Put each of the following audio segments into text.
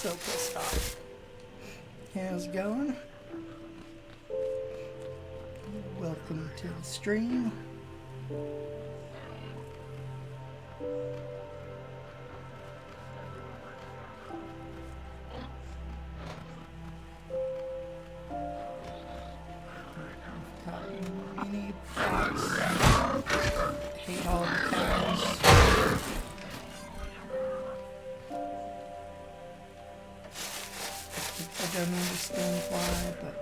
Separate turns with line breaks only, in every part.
So pissed off. How's it going? Welcome to the stream. Mini box. Hate all the cows. I don't understand why, but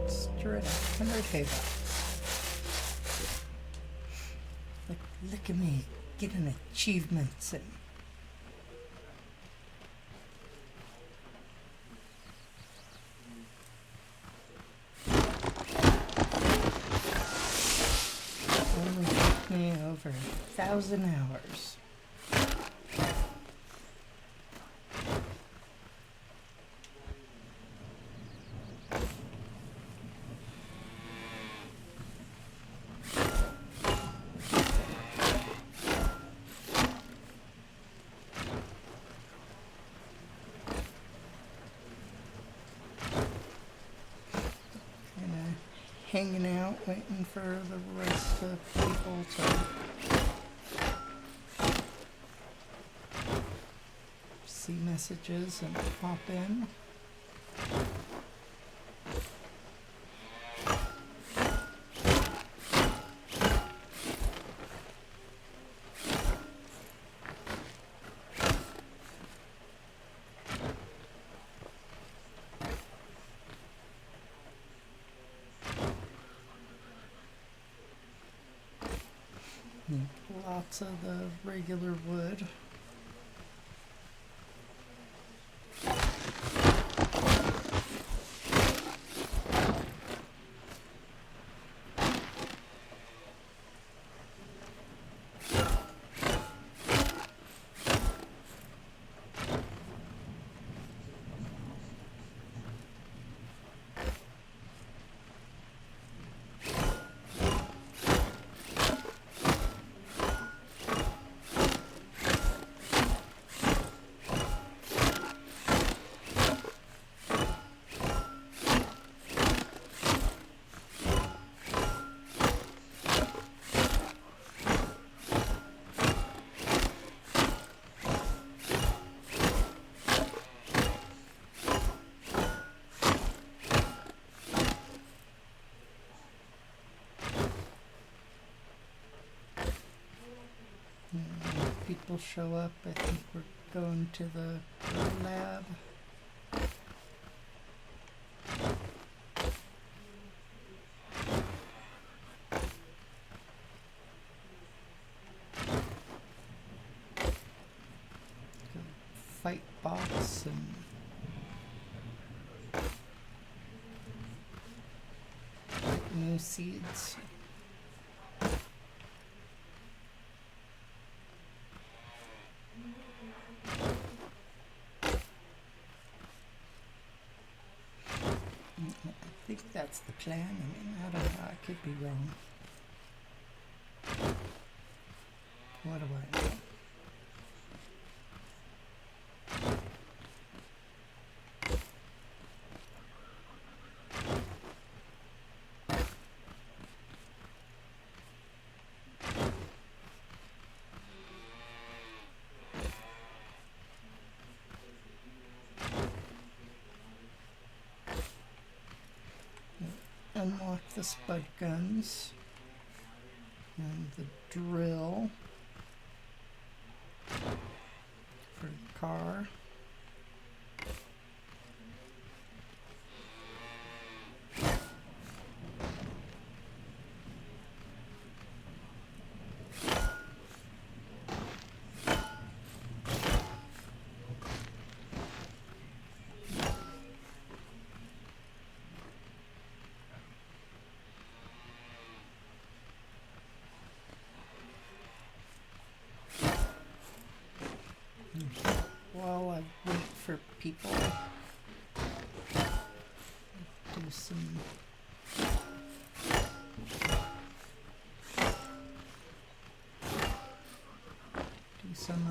straight up 100K bucks. Look at me getting achievements and only took me over 1,000 hours. Hanging out, waiting for the rest of people to see messages and pop in. Lots of the regular wood. People show up. I think we're going to the lab. Fight bots and new seeds. I think that's the plan. I mean, I don't know. I could be wrong. What do I know? Unlock the spud guns and the drill for the car. for people. Do some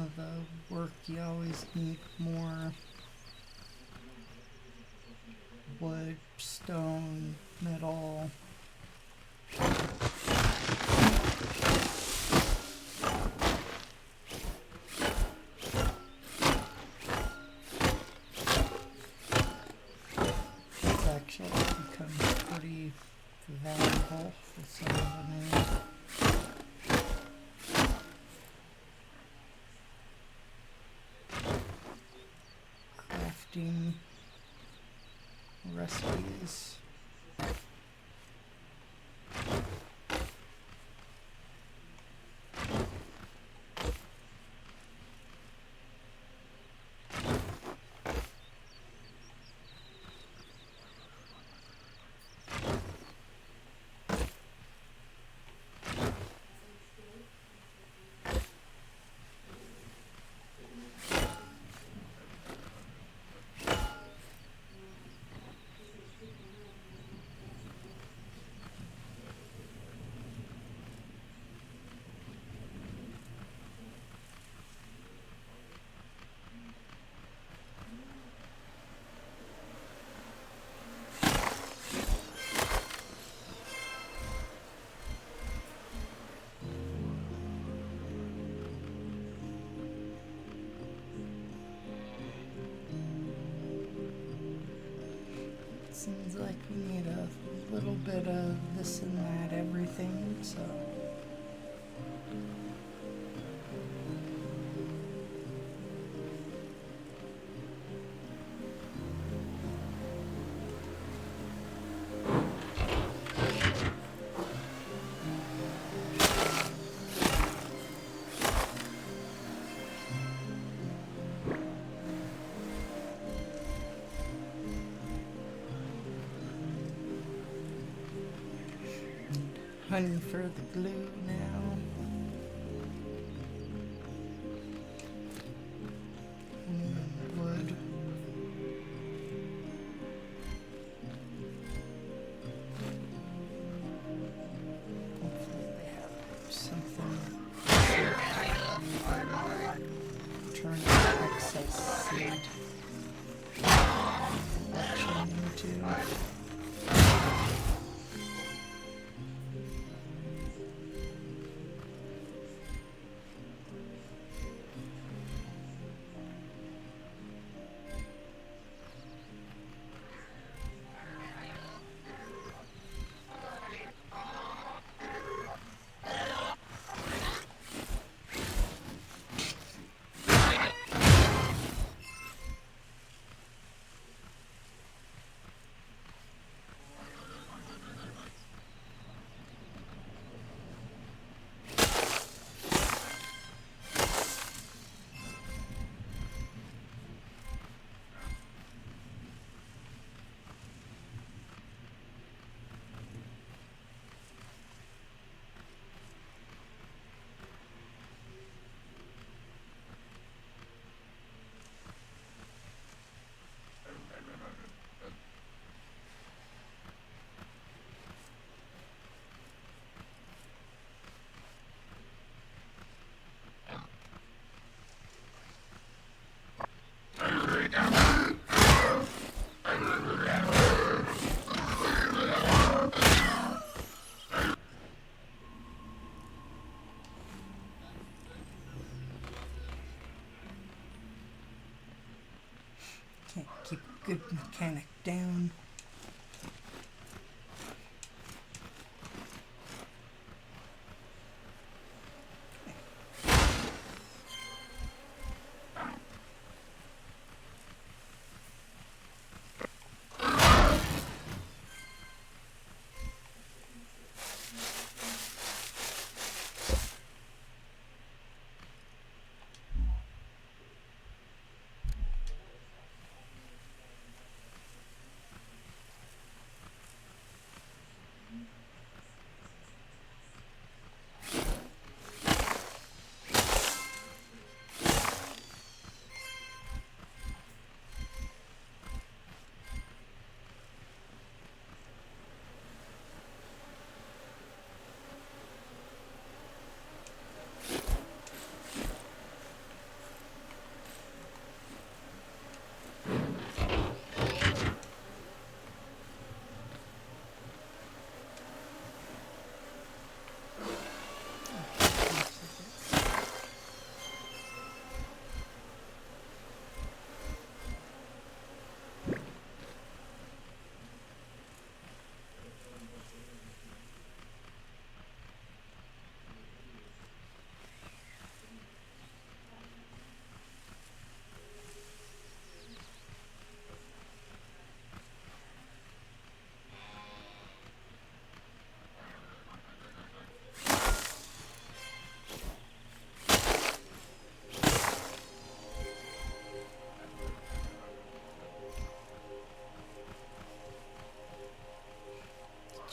of the work. You always need more wood, stone, metal. It's actually become pretty valuable for some of them now. Crafting recipes. Seems like we need a little bit of this and that, everything, so. Honey for the glue now. And wood. Hopefully they have something turn excess seed collection into. Can't keep a good mechanic down.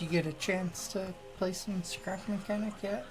Did you get a chance to play some Scrap Mechanic yet?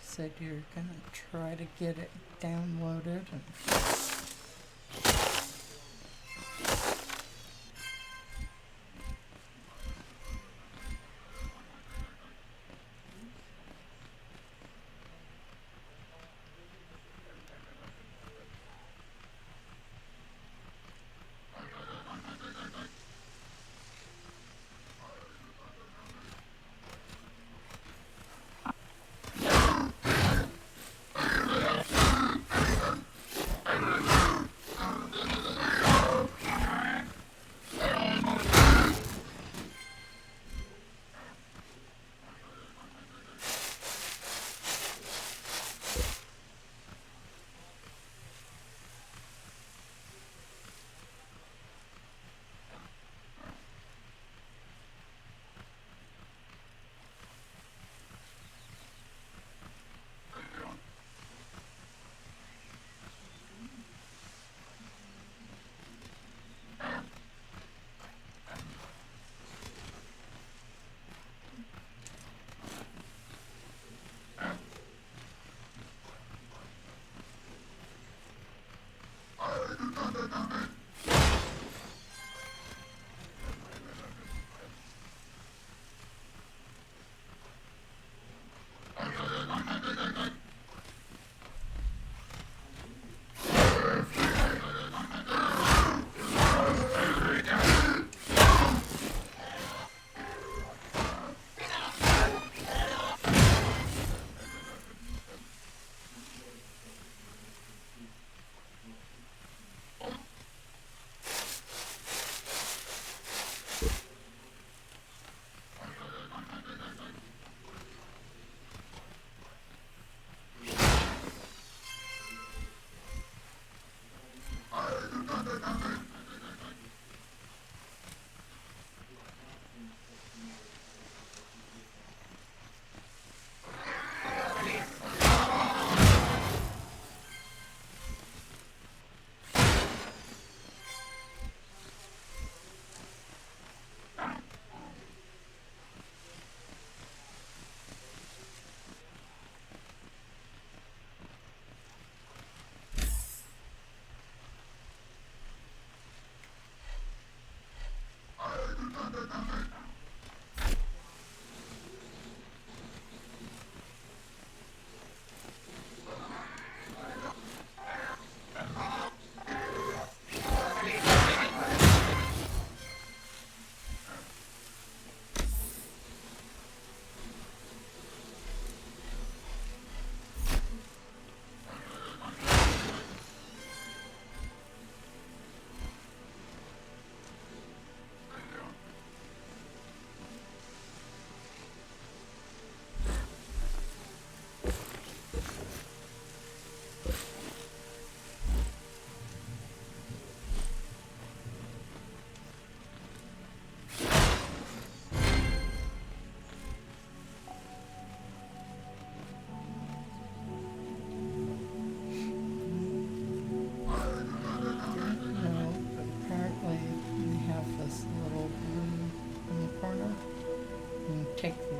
Said you're gonna try to get it downloaded.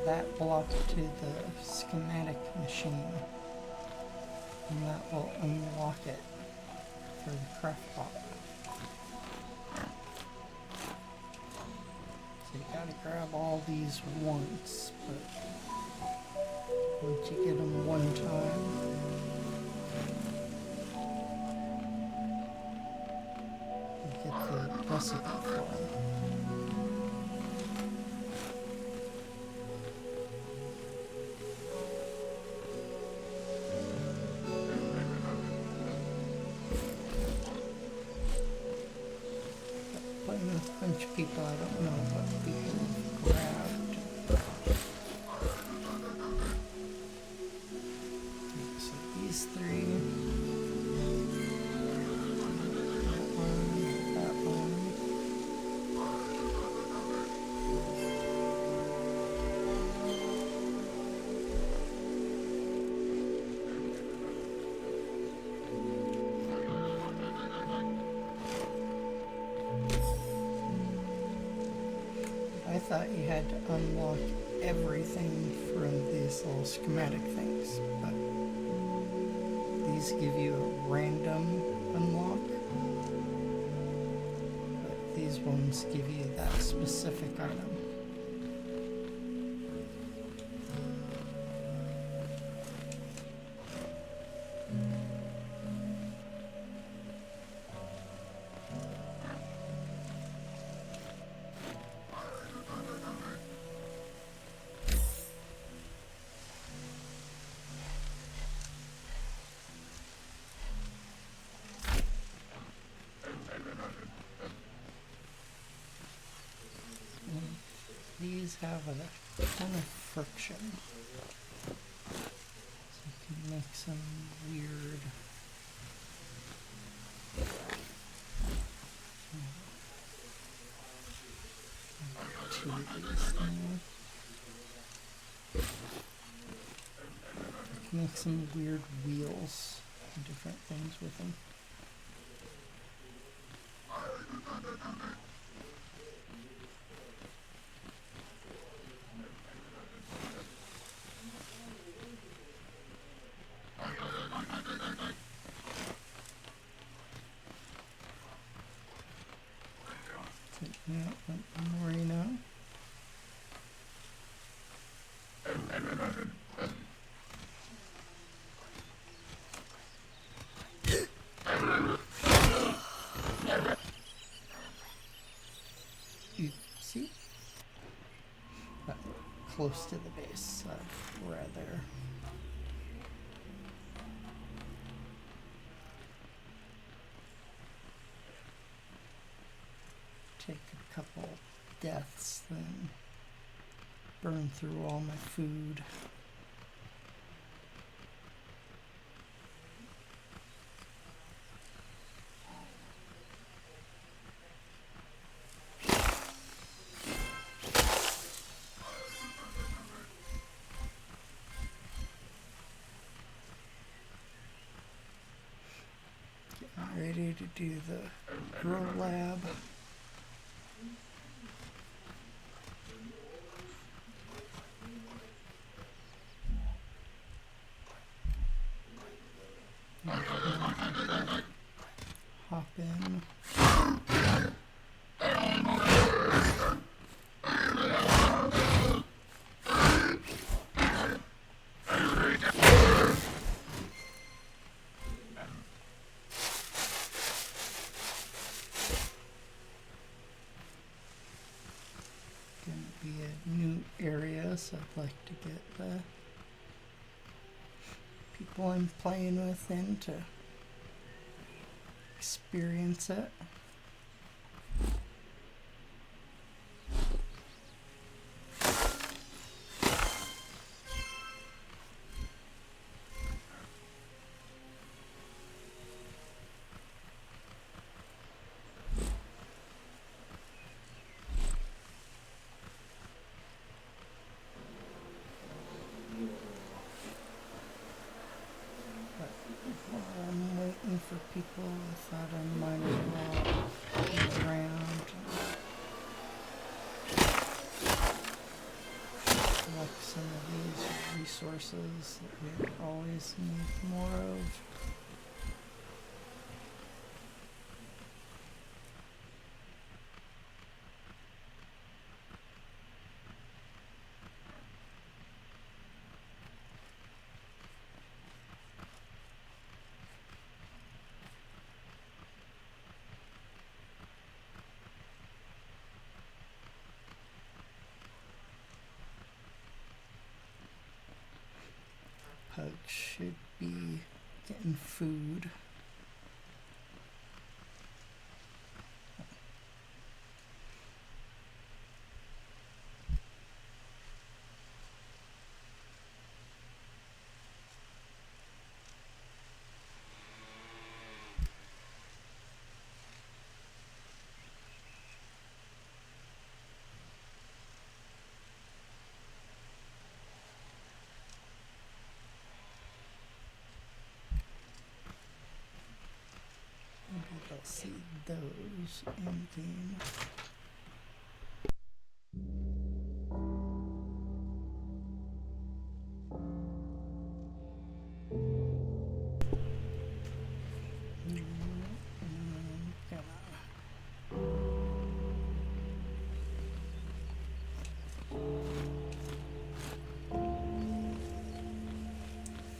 That block to the schematic machine, and that will unlock it for the craft bot. So you gotta grab all these once, but once you get them one time, you get the recipe for them. people, I don't know what people have grabbed. So these three. That one, that one. I thought you had to unlock everything from these little schematic things, but these give you a random unlock. But these ones give you that specific item. These have a ton of friction, so you can make some weird two of these things. You can make some weird wheels and different things with them. Taking out that Moreno. You see? But close to the base, rather. Take a couple deaths, then burn through all my food. Getting ready to do the grow lab. Hop in. Gonna be a new area, so I'd like to get the people I'm playing with in to experience it. But while I'm waiting for people, I thought I might as well look around and collect some of these resources that we always need more of. Pug should be getting food. those and then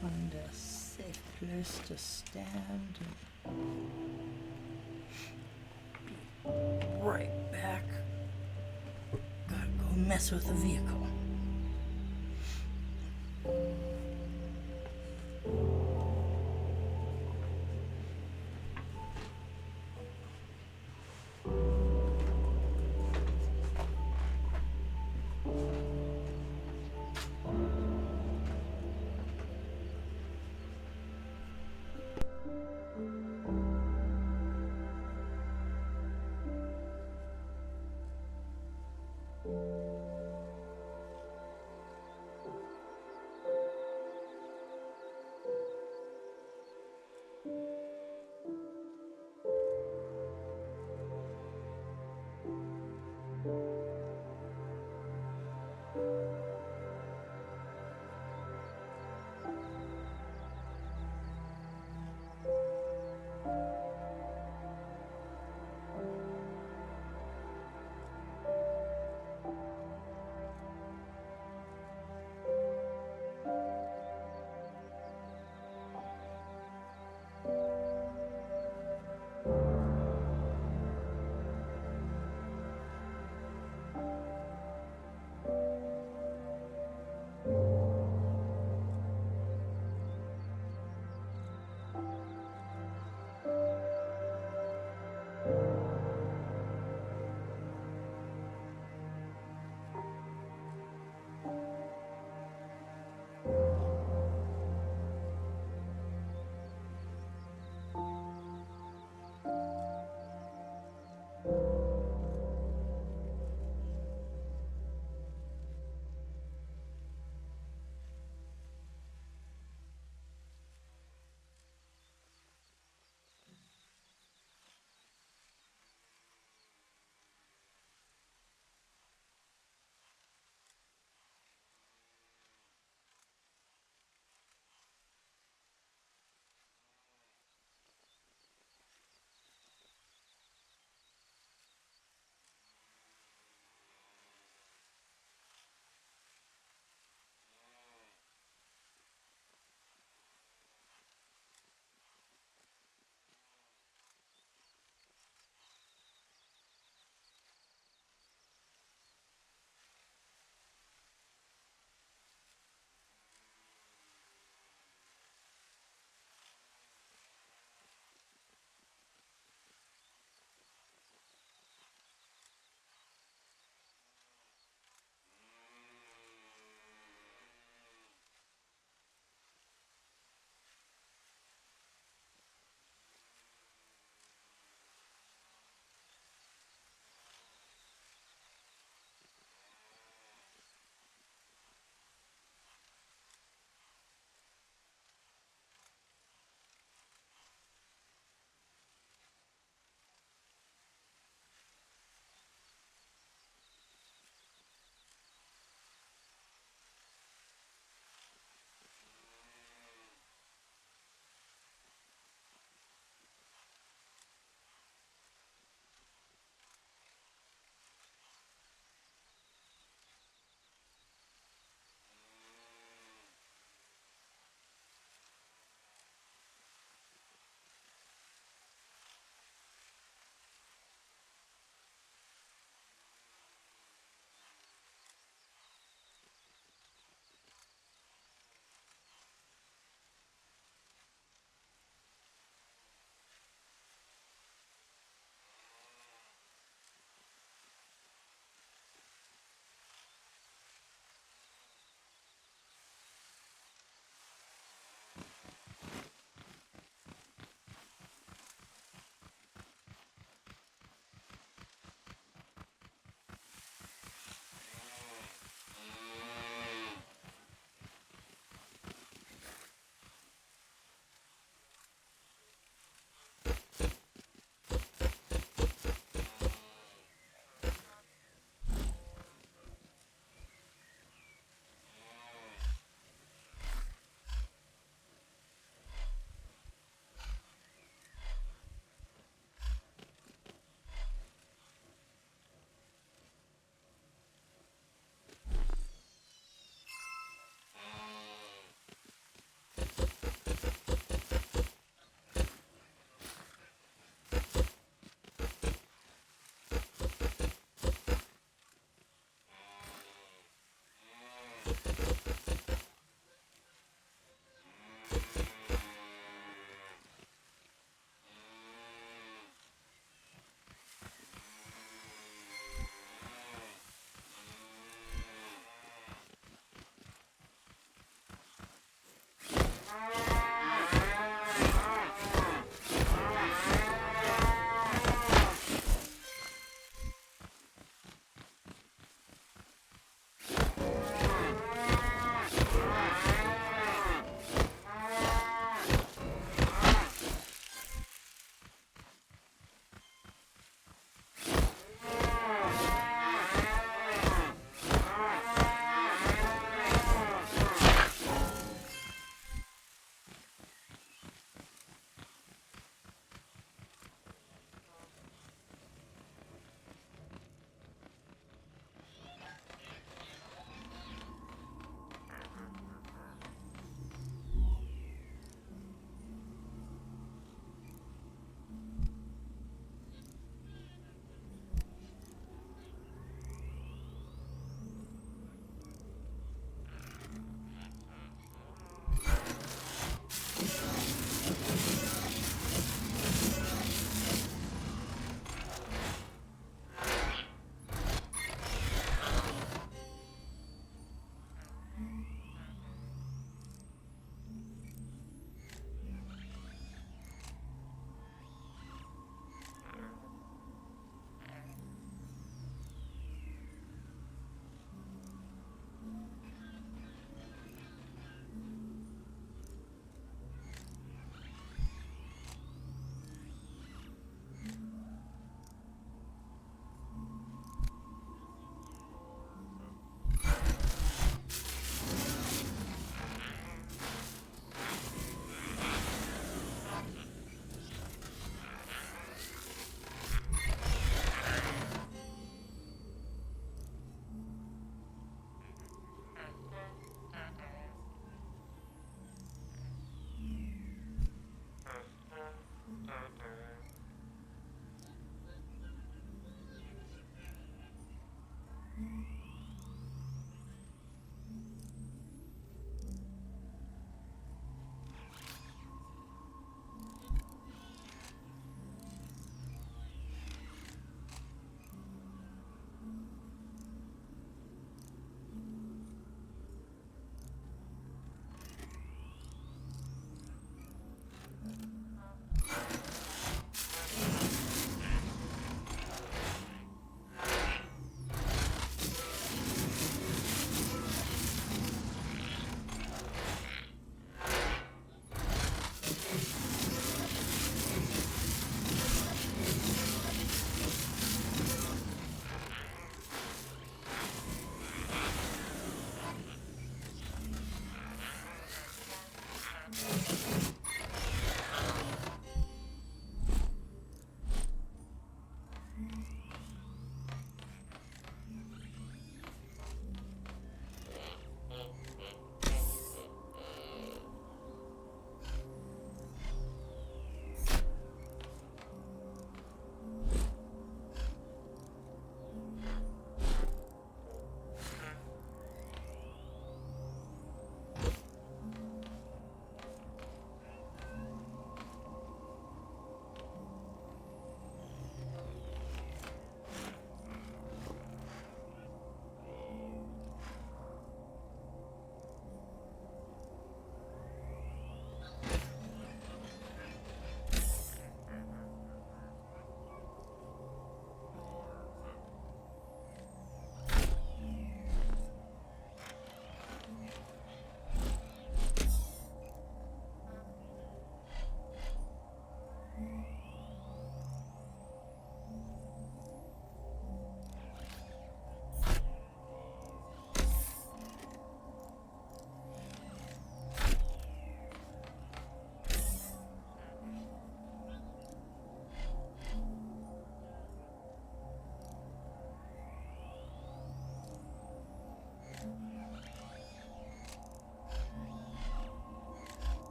find a safe place to stand and be right back. Gotta go mess with the vehicle.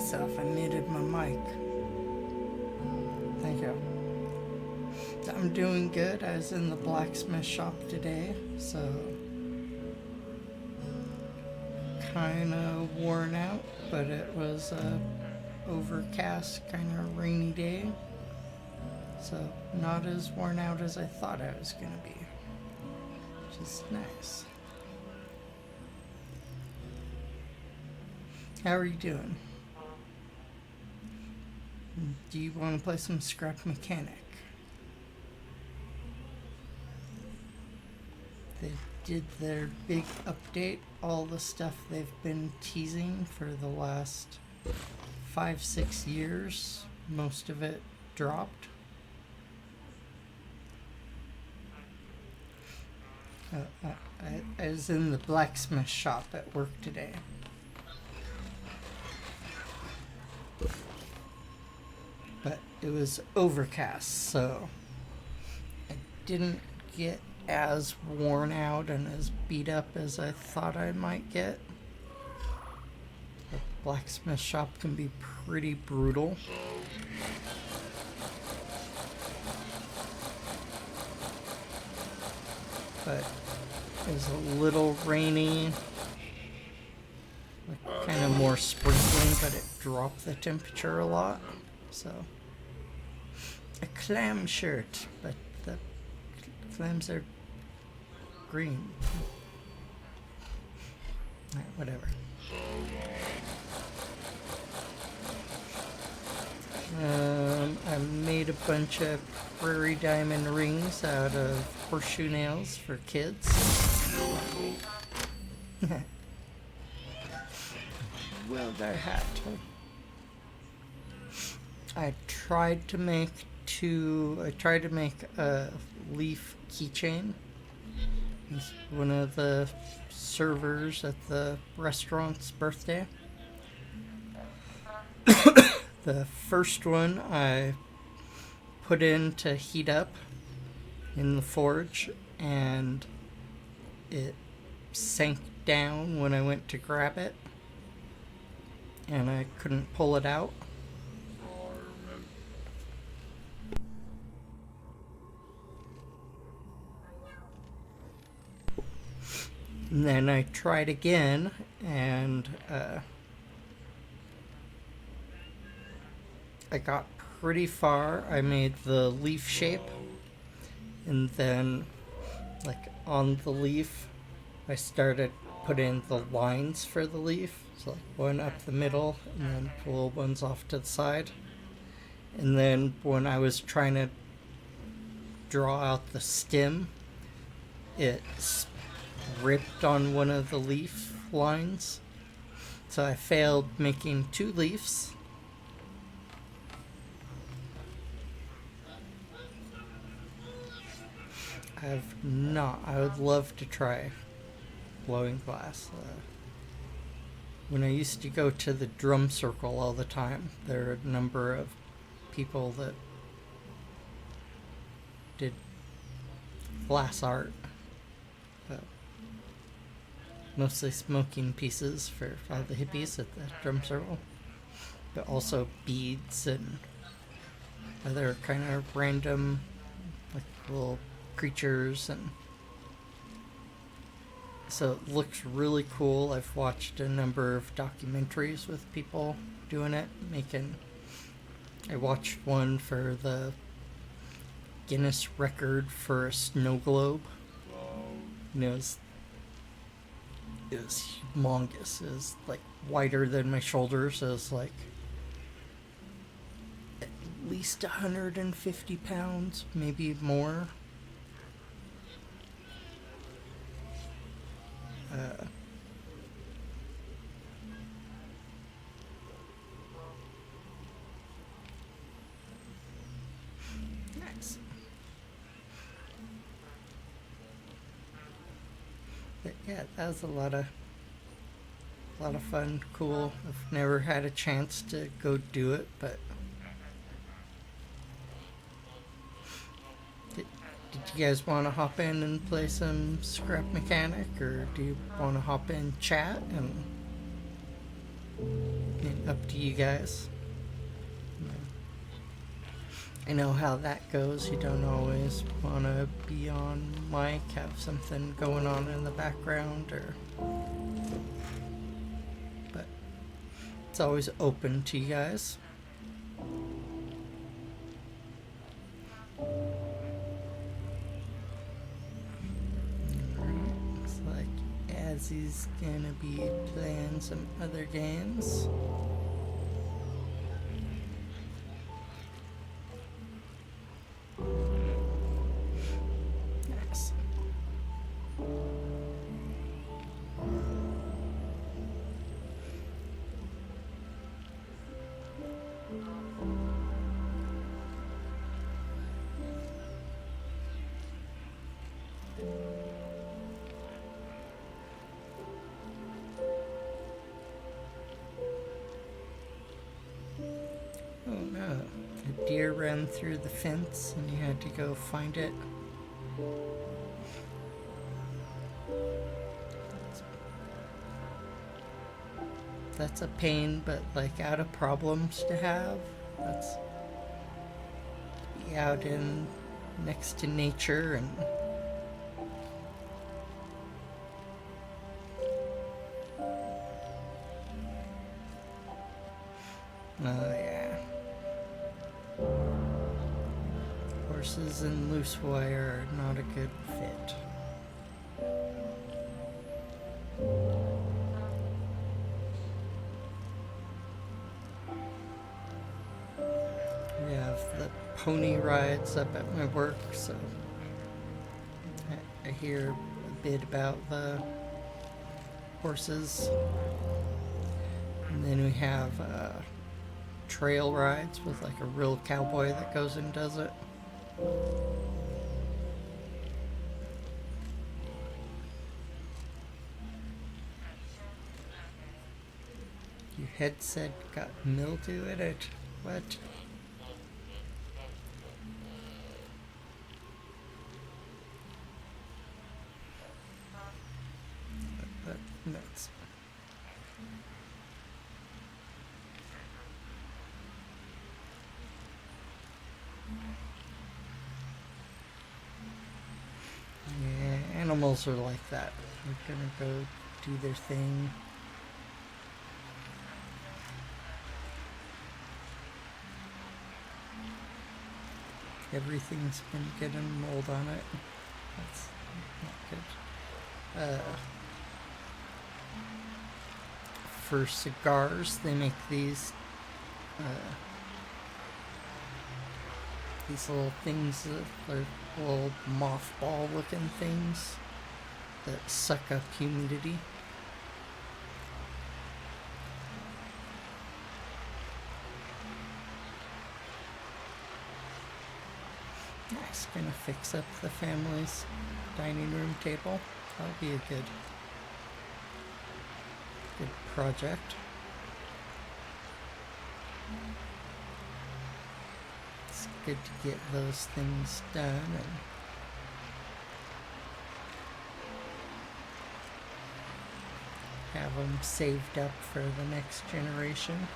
myself. I muted my mic. Thank you. I'm doing good. I was in the blacksmith shop today, so kind of worn out, but it was a overcast, kind of rainy day, so not as worn out as I thought I was going to be, which is nice. How are you doing? Do you want to play some Scrap Mechanic? They did their big update, all the stuff they've been teasing for the last 5-6 years. Most of it dropped. I was in the blacksmith shop at work today. But it was overcast, so I didn't get as worn out and as beat up as I thought I might get. The blacksmith shop can be pretty brutal. But it was a little rainy, like kind of more sprinkling, but it dropped the temperature a lot. So, a clam shirt, but the clams are green. Alright, whatever. I made a bunch of prairie diamond rings out of horseshoe nails for kids. Welder hat. I tried to make a leaf keychain. It's one of the servers at the restaurant's birthday. The first one I put in to heat up in the forge, and it sank down when I went to grab it, and I couldn't pull it out. And then I tried again, and I got pretty far. I made the leaf shape, and then, like, on the leaf, I started putting the lines for the leaf. So, like, one up the middle, and then pull ones off to the side. And then when I was trying to draw out the stem, it ripped on one of the leaf lines, so I failed making 2 leaves. I would love to try blowing glass. When I used to go to the drum circle all the time, there were a number of people that did glass art. Mostly smoking pieces for all the hippies at the drum circle, but also beads and other kind of random, like, little creatures, and so it looks really cool. I've watched a number of documentaries with people doing it, I watched one for the Guinness record for a snow globe, and it was humongous. It was like wider than my shoulders. It was like at least 150 pounds, maybe more. Nice. But yeah, that was a lot of fun, cool. I've never had a chance to go do it, but did you guys want to hop in and play some Scrap Mechanic, or do you want to hop in chat and up to you guys. I know how that goes. You don't always want to be on mic, have something going on in the background, but it's always open to you guys. Looks like Azzy's gonna be playing some other games. Nice. Oh no, a deer ran through the fence and you had to go find it. That's a pain, but like out of problems to have. That's be out in next to nature and oh yeah. Horses and loose wire are not a good fit. We have the pony rides up at my work, so I hear a bit about the horses. And then we have trail rides with like a real cowboy that goes and does it. Your headset got mildew in it. What? Nuts. Yeah, animals are like that. They're gonna go do their thing. Everything's been getting mold on it. That's not good. For cigars, they make these little things, they're little mothball-looking things that suck up humidity. Nice, gonna fix up the family's dining room table. That'll be a good project. It's good to get those things done and have them saved up for the next generation.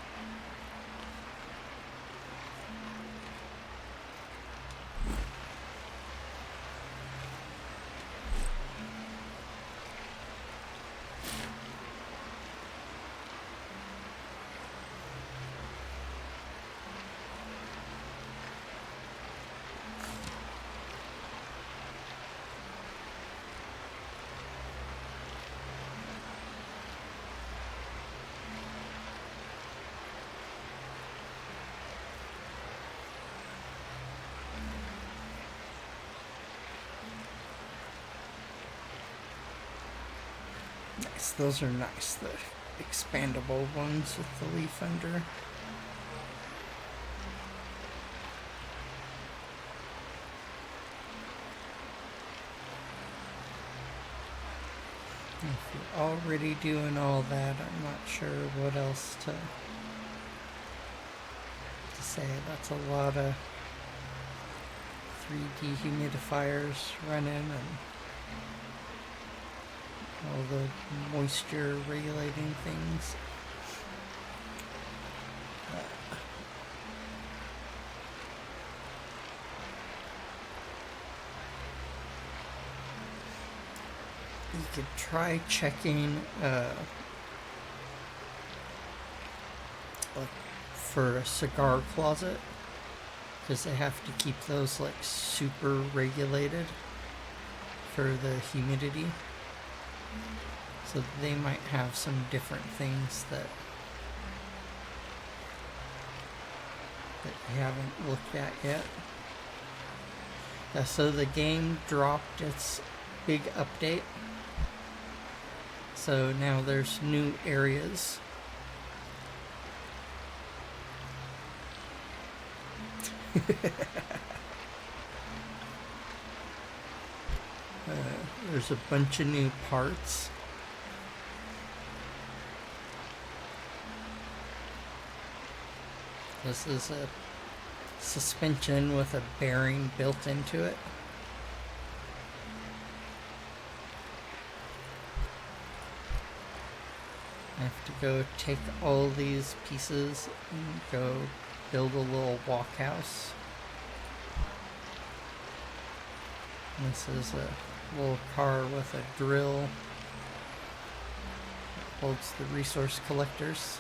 Nice, those are nice, the expandable ones with the leaf under. If you're already doing all that, I'm not sure what else to say. That's a lot of 3 dehumidifiers running and all the moisture regulating things. could try checking like for a cigar closet, because they have to keep those like super regulated for the humidity. So they might have some different things that I haven't looked at yet. So the game dropped its big update. So now there's new areas. There's a bunch of new parts. This is a suspension with a bearing built into it. I have to go take all these pieces and go build a little walk house. And this is a little car with a drill that holds the resource collectors.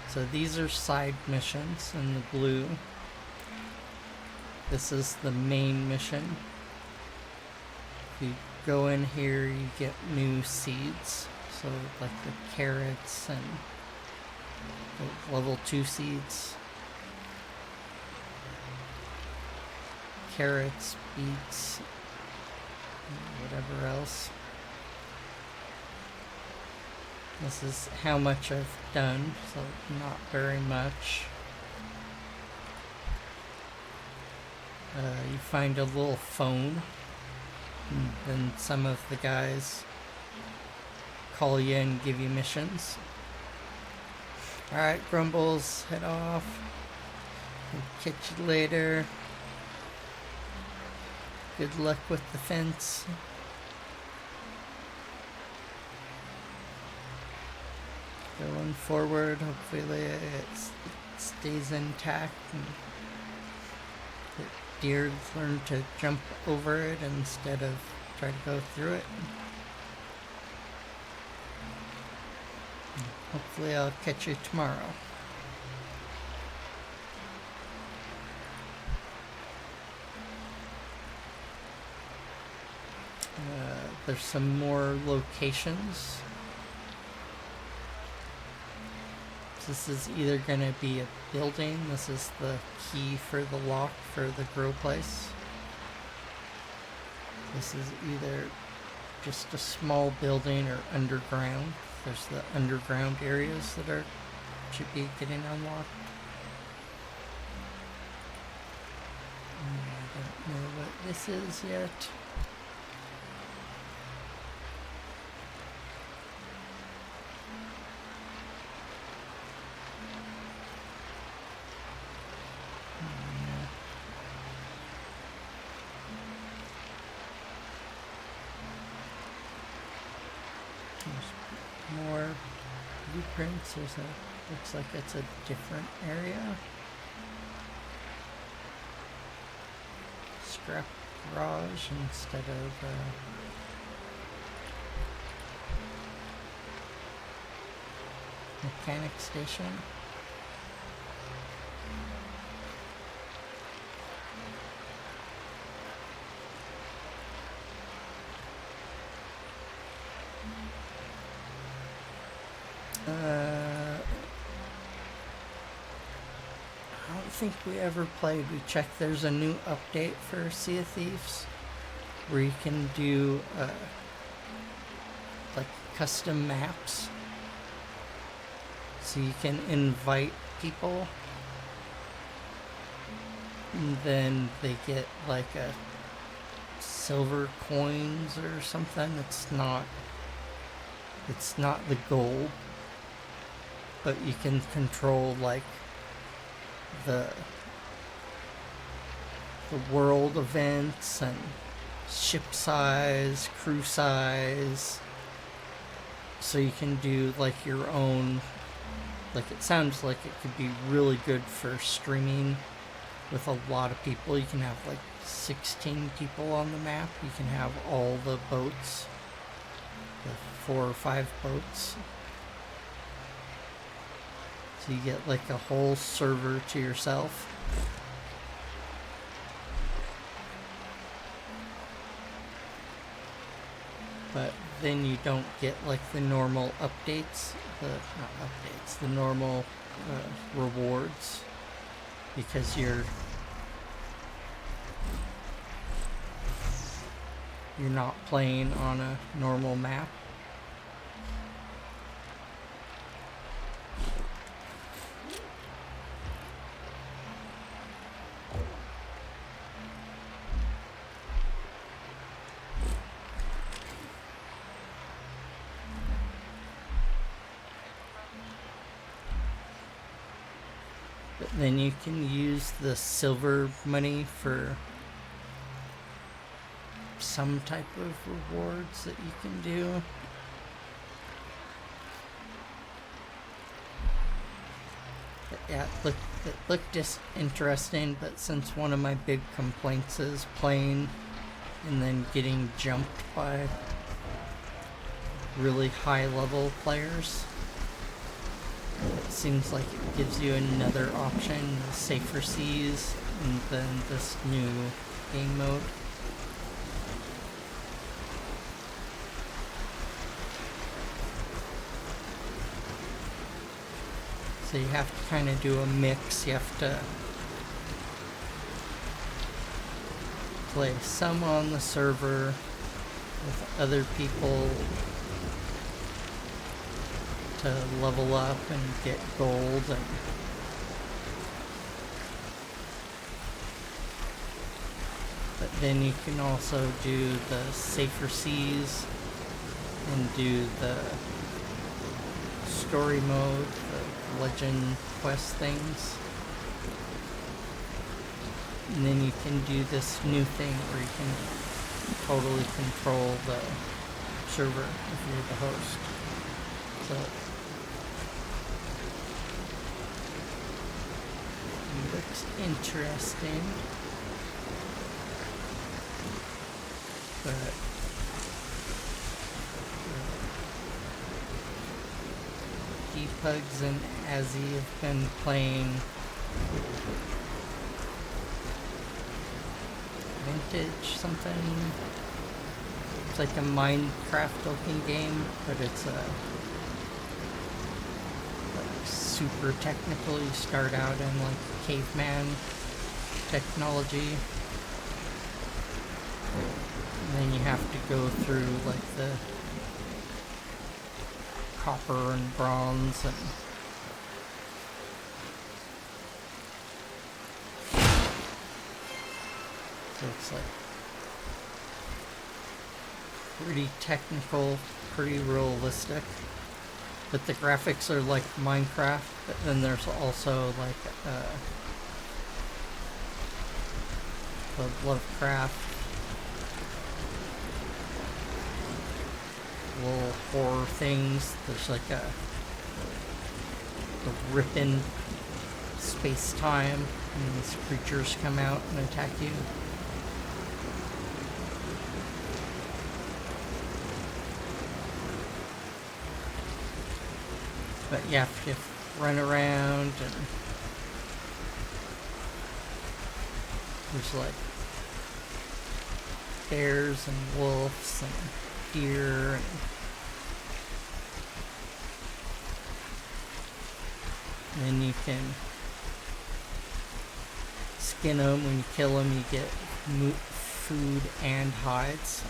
So these are side missions in the blue. This is the main mission. If you go in here, you get new seeds. So like the carrots and the level 2 seeds. Carrots, beets, whatever else. This is how much I've done, so not very much. You find a little phone, and then some of the guys call you and give you missions. Alright, Grumbles, head off. Catch you later. Good luck with the fence. Going forward, hopefully it stays intact and the deer learn to jump over it instead of try to go through it. Hopefully I'll catch you tomorrow. There's some more locations. This is either going to be a building. This is the key for the lock for the grow place. This is either just a small building or underground. There's the underground areas that should be getting unlocked. I don't know what this is yet. More blueprints. Looks like it's a different area. Scrap garage instead of mechanic station. I don't think we ever played. We checked there's a new update for Sea of Thieves where you can do like custom maps. So you can invite people and then they get like a silver coins or something. It's not the goal, but you can control like the world events and ship size, crew size, so you can do like your own, like it sounds like it could be really good for streaming with a lot of people. You can have like 16 people on the map. You can have all the boats, the 4 or 5 boats. So you get like a whole server to yourself. But then you don't get like the normal updates, the normal rewards, because you're not playing on a normal map. But then you can use the silver money for some type of rewards that you can do. But yeah, it looked just interesting, but since one of my big complaints is playing and then getting jumped by really high level players, it seems like it gives you another option, safer seas, and then this new game mode. So you have to kind of do a mix. You have to play some on the server with other people to level up and get gold, but then you can also do the safer seas and do the story mode, the legend quest things. And then you can do this new thing where you can totally control the server if you're the host. So it looks interesting, but Pugs and Azzy have been playing Vintage something. It's like a Minecraft looking game, but it's like super technical. You start out in like caveman technology, and then you have to go through like the copper and bronze and so it's like pretty technical, pretty realistic, but the graphics are like Minecraft. But then there's also like the Lovecraft little horror things. There's like the ripping space-time, and these creatures come out and attack you. But yeah, you have to run around, and there's like bears and wolves and deer, and then you can skin them. When you kill them, you get food and hides.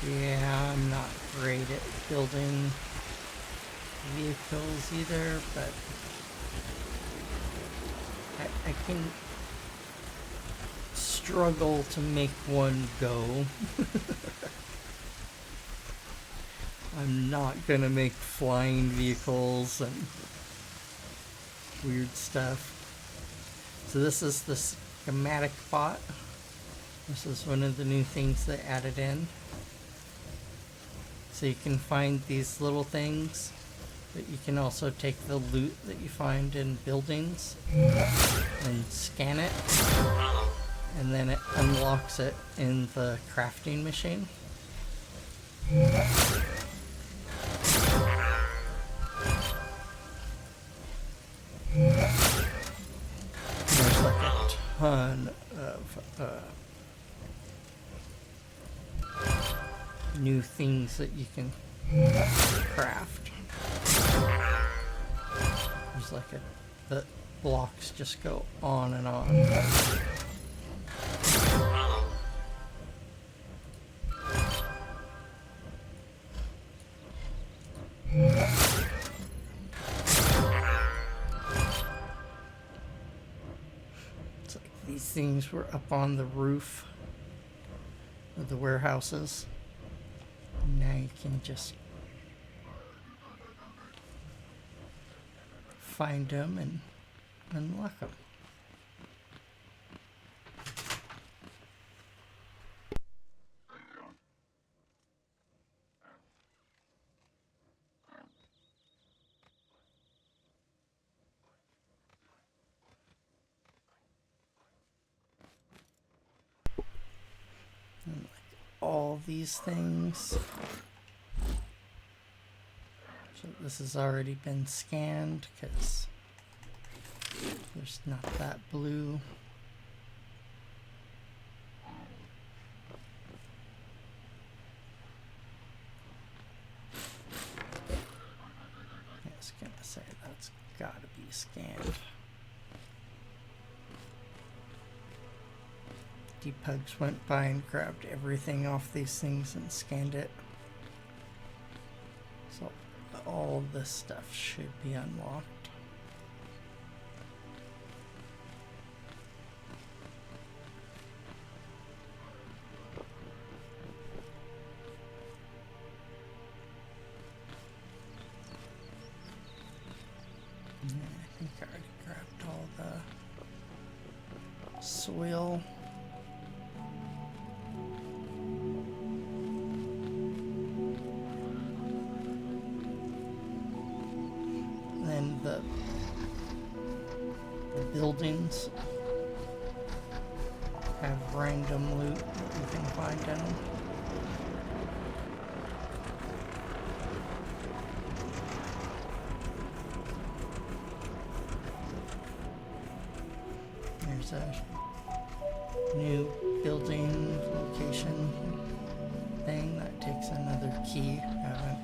Yeah, I'm not great at building vehicles either, but I can struggle to make one go. I'm not gonna make flying vehicles and weird stuff. So this is the schematic bot. This is one of the new things they added in. So you can find these little things But you can also take the loot that you find in buildings and scan it, and then it unlocks it in the crafting machine. There's like a ton of new things that you can craft. There's like the blocks just go on and on. It's like these things were up on the roof of the warehouses. Now you can just find them and unlock them. And like all these things. So this has already been scanned because there's not that blue. I was gonna say that's gotta be scanned. Depugs went by and grabbed everything off these things and scanned it. So all this stuff should be unlocked. Yeah, I think I already grabbed all the soil. Then the buildings have random loot that you can find in them. There's a new building location thing that takes another key. I haven't.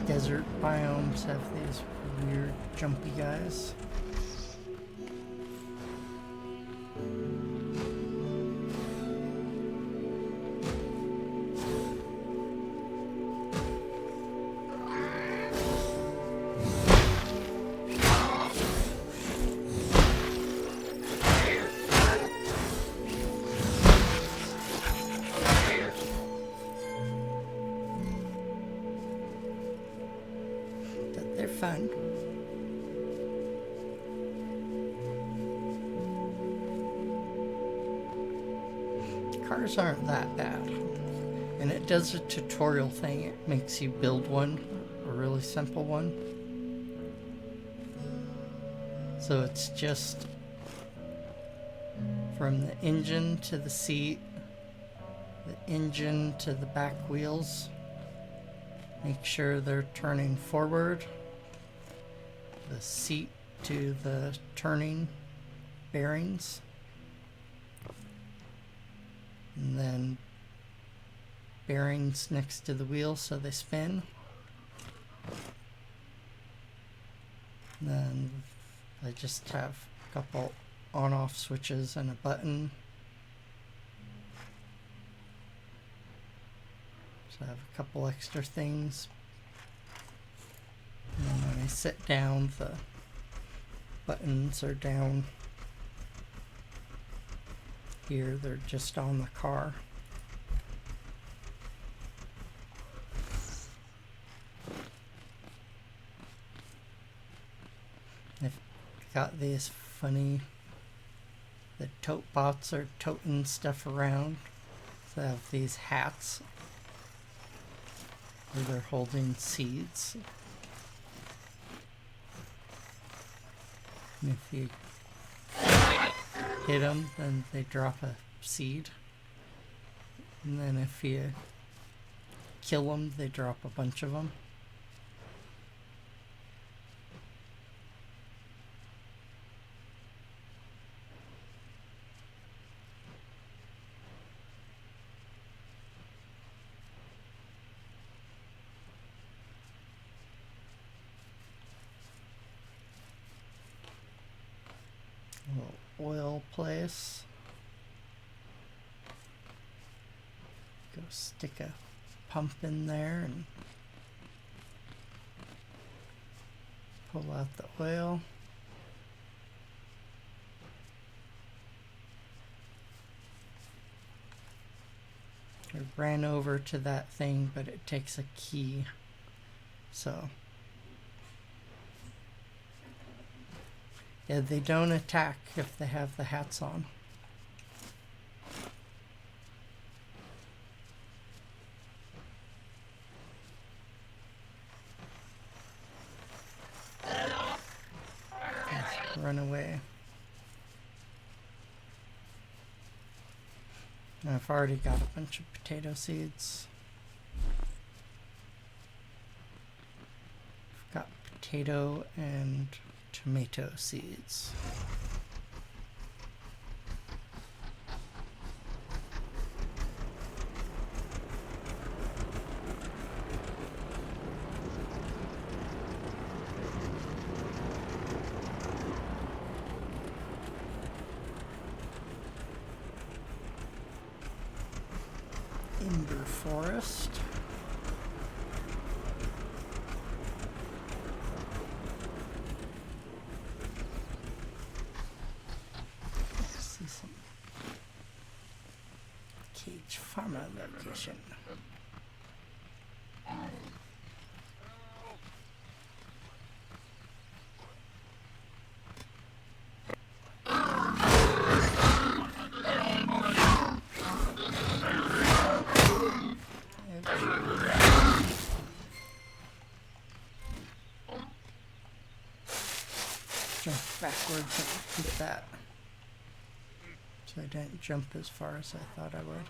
Desert biomes have these weird jumpy guys. But they're fun. Cars aren't that bad. And it does a tutorial thing. It makes you build one, a really simple one. So it's just from the engine to the seat, the engine to the back wheels. Make sure they're turning forward. The seat to the turning bearings. And then bearings next to the wheels so they spin. And then I just have a couple on-off switches and a button. So I have a couple extra things. And then when I sit down, the buttons are down here. They're just on the car. got these funny, the tote bots are toting stuff around. So they have these hats where they're holding seeds. And if you hit them, then they drop a seed. And then if you kill them, they drop a bunch of them. A little oil place. Go stick a pump in there and pull out the oil. I ran over to that thing, but it takes a key, so yeah, they don't attack if they have the hats on. Run away. And I've already got a bunch of potato seeds. I've got potato and tomato seeds. Ember forest. I see some cage farmer location. Jump backwards and hit that. So I didn't jump as far as I thought I would.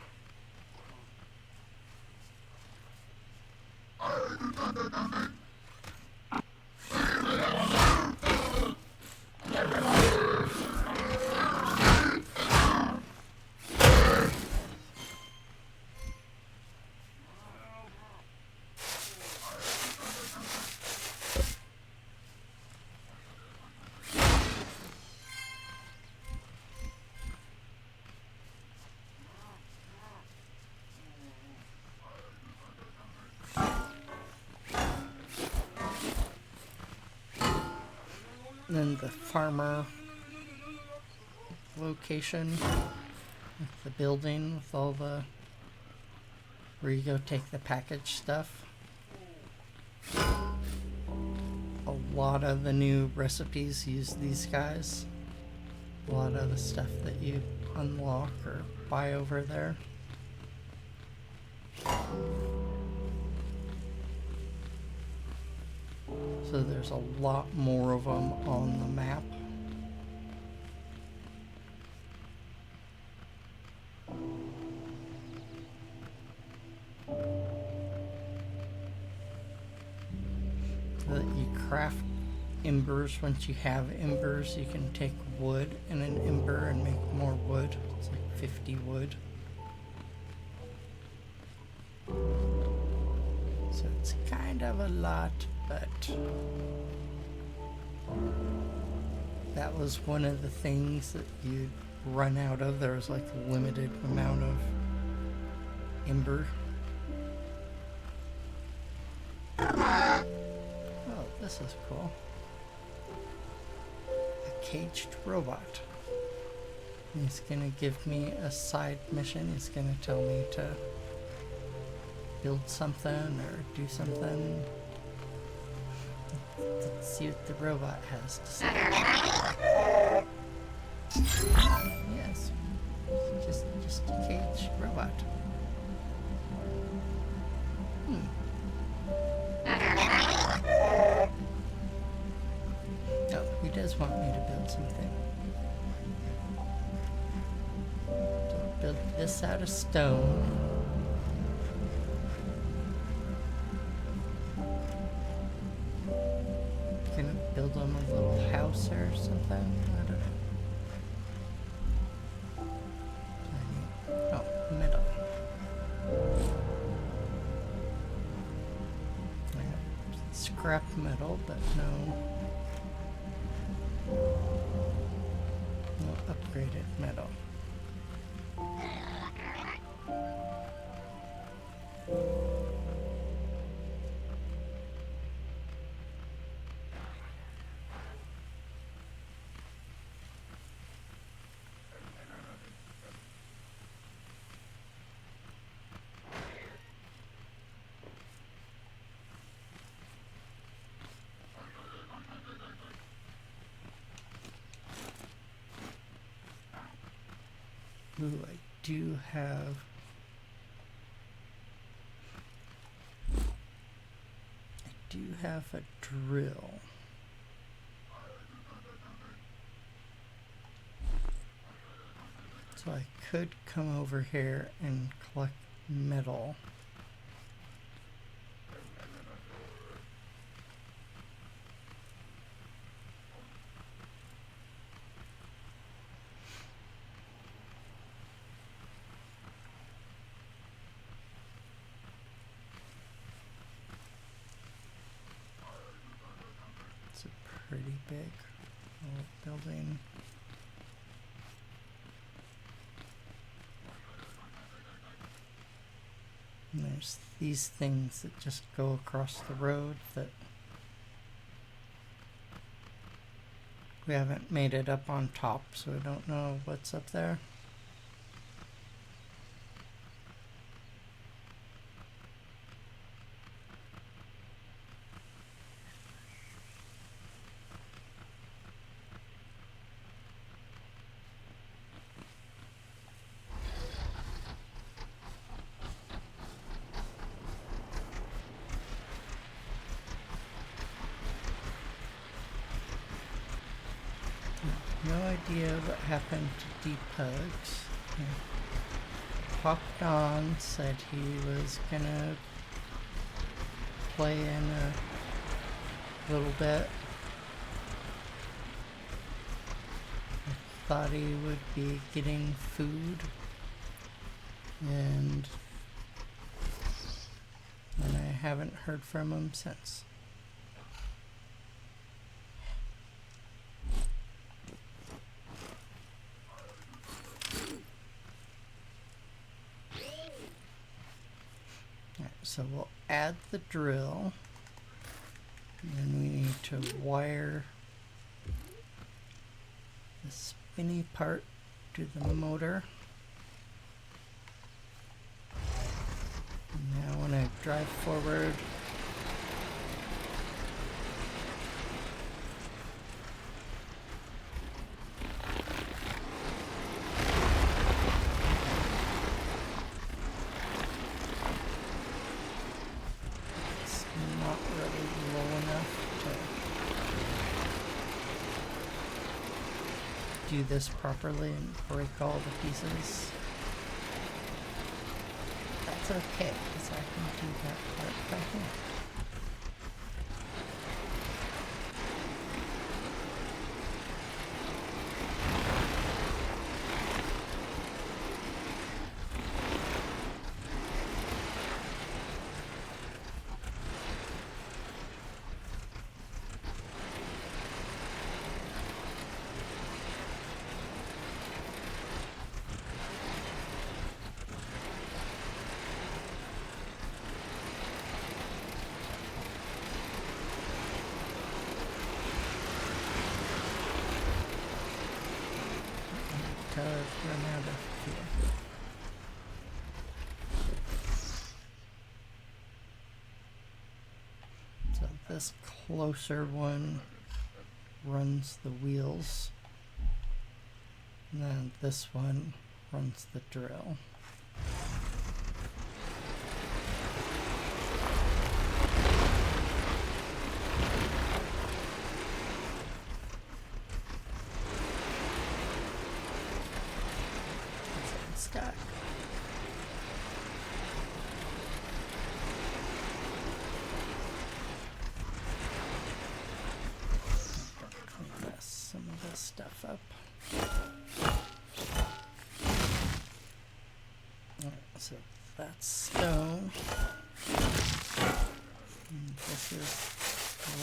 And then the farmer location with the building with all the where you go take the package stuff. A lot of the new recipes use these guys. A lot of the stuff that you unlock or buy over there. So there's a lot more of them on the map. So that you craft embers. Once you have embers, you can take wood in an ember and make more wood. It's like 50 wood. So it's kind of a lot, but that was one of the things that you'd run out of. There was like a limited amount of ember. Oh, this is cool. A caged robot. He's gonna give me a side mission. He's gonna tell me to build something or do something. Let's see what the robot has to say. Yes, just a cage robot. Oh, he does want me to build something. So build this out of stone. Can I build him a little house or something? I don't know. Oh, metal. Scrap metal, but no upgraded metal. Ooh, I do have a drill. So I could come over here and collect metal. Pretty big old building. And there's these things that just go across the road that we haven't made it up on top, so I don't know what's up there. No idea what happened to Depugs. He popped on, said he was gonna play in a little bit. I thought he would be getting food, and I haven't heard from him since. So we'll add the drill, and then we need to wire the spinny part to the motor. And now when I drive forward, do this properly and break all the pieces. That's okay, because I can do that part by hand. Run out of fuel. So this closer one runs the wheels, and then this one runs the drill. Stack. Mess some of this stuff up. Alright, so that's stone. And this is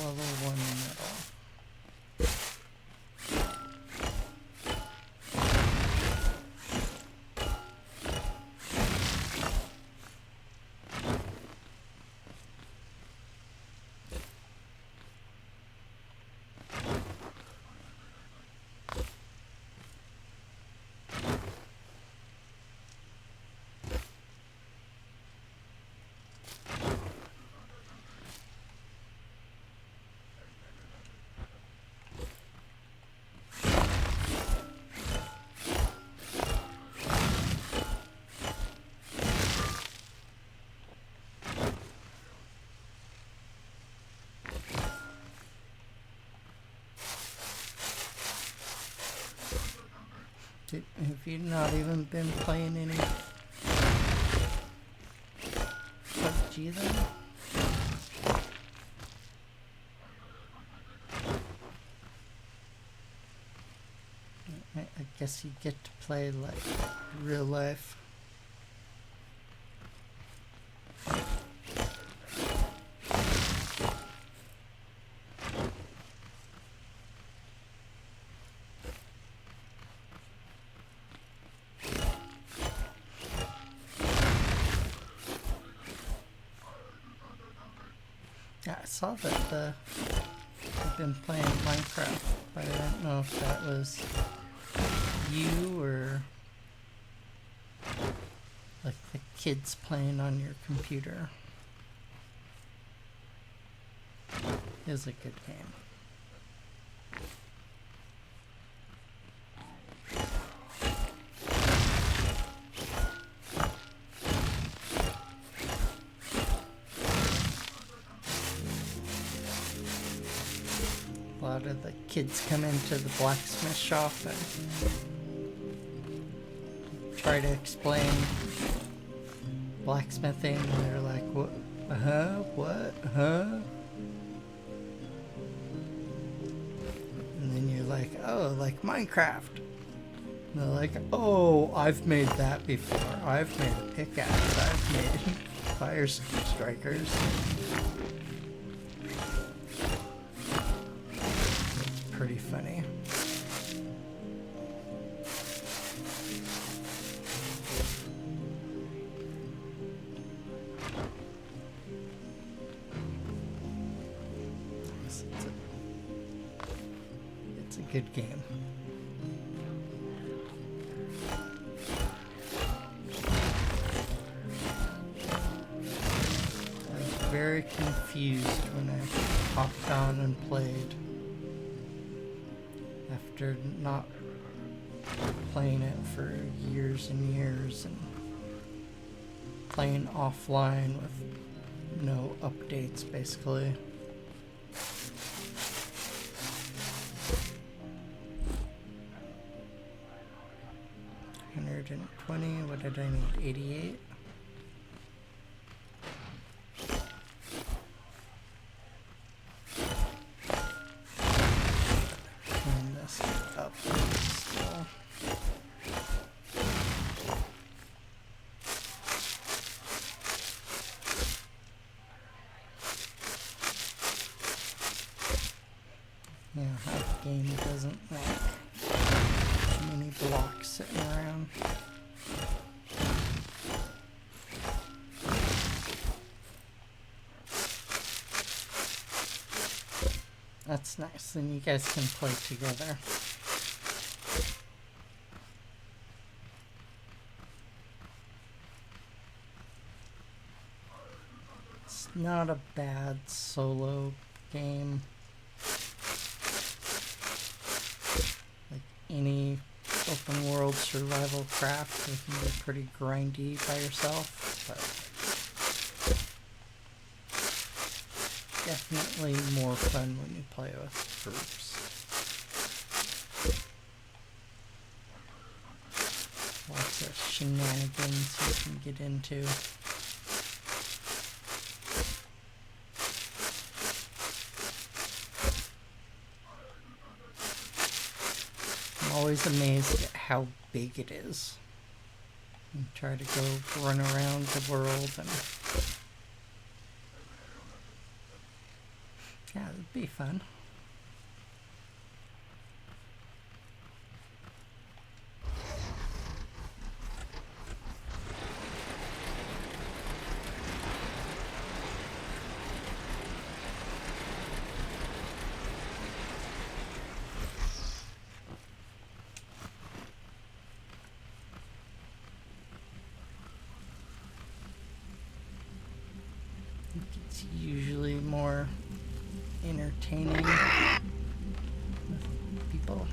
level 1 metal. Have you not even been playing any PUBG then? I guess you get to play like real life. Yeah, I saw that you've been playing Minecraft, but I don't know if that was you or like the kids playing on your computer. It is a good game. A lot of the kids come into the blacksmith shop and try to explain blacksmithing, and they're like, what? What? And then you're like, oh, like Minecraft. And they're like, oh, I've made that before. I've made a pickaxe. I've made fire strikers. Pretty funny. It's a good game. I was very confused when I hopped on and played. After not playing it for years and years and playing offline with no updates basically. $120, what did I need? 88? Yeah, half game doesn't like too many blocks sitting around. That's nice, then you guys can play together. It's not a bad solo game. Like any open world survival craft, it can be pretty grindy by yourself, but definitely more fun when you play with groups. Lots of shenanigans you can get into. I'm always amazed at how big it is. You try to go run around the world and yeah, it'd be fun. It's usually more entertaining with people.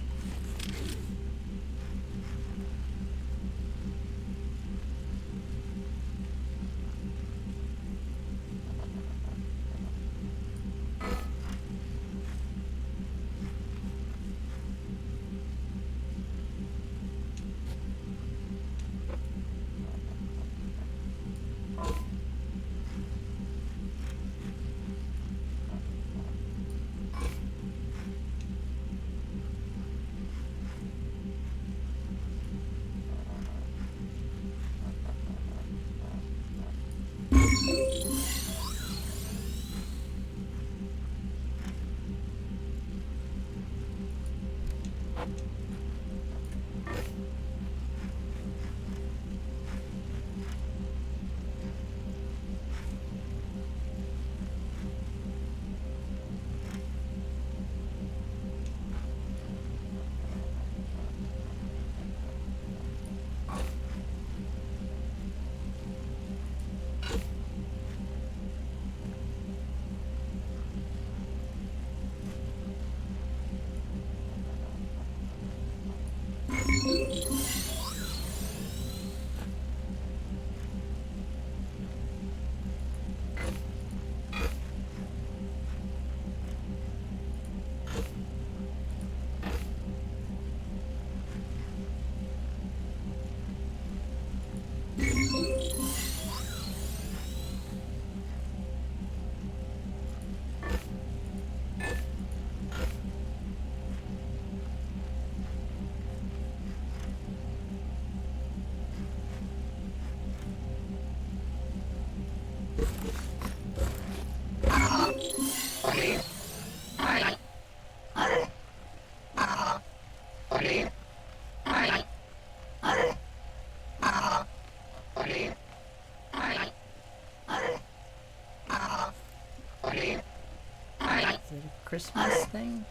Is it a Christmas thing?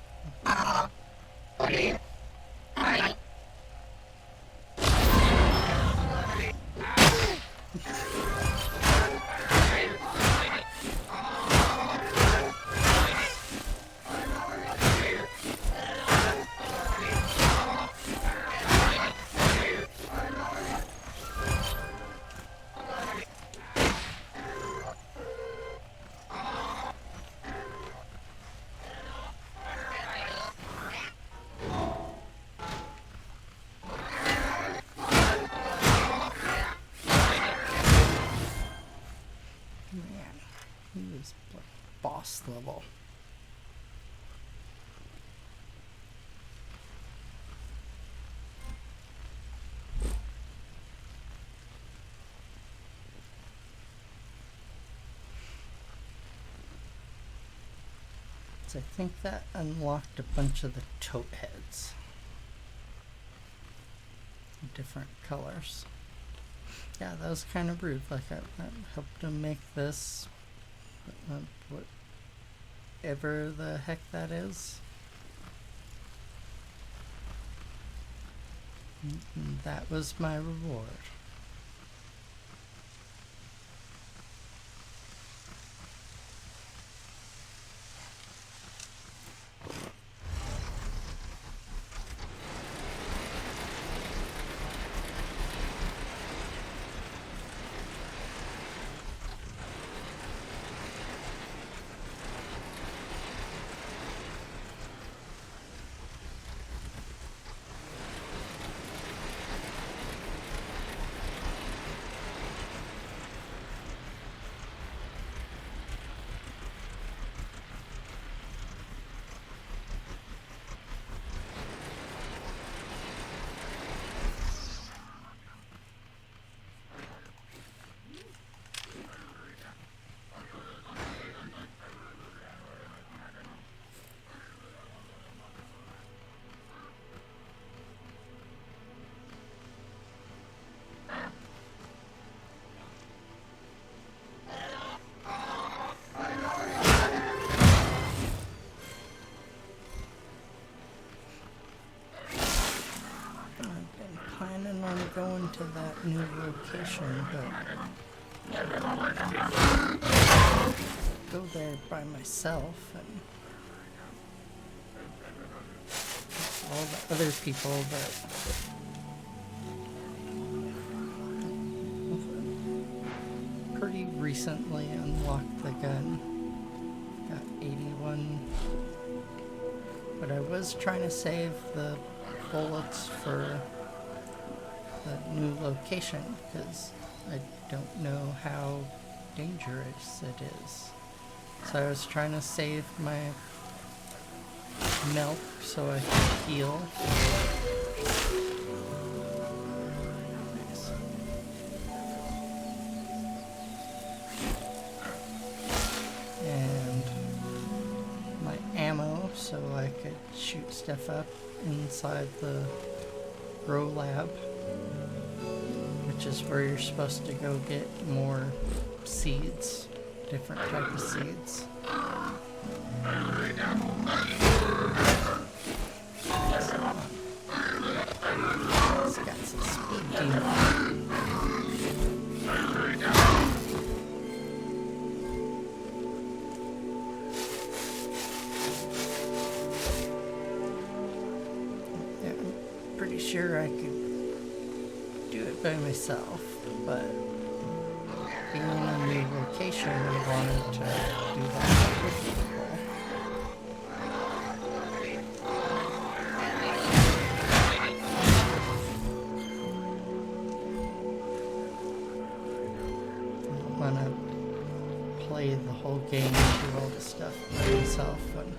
Man, he was like boss level. So I think that unlocked a bunch of the tote heads. Different colors. Yeah, that was kind of rude. Like, I helped him make this, whatever the heck that is. And that was my reward. to that new location, but go there by myself and all the other people that pretty recently unlocked the gun. Got 81. But I was trying to save the bullets for the new location because I don't know how dangerous it is. So I was trying to save my milk so I could heal. Nice. And my ammo so I could shoot stuff up inside the grow lab, which is where you're supposed to go get more seeds, different type of seeds. It's got some speed to it. Yeah, I'm pretty sure I could do it by myself, but being in a new location, I wanted to do that with people. I want to play the whole game and do all the stuff by myself, and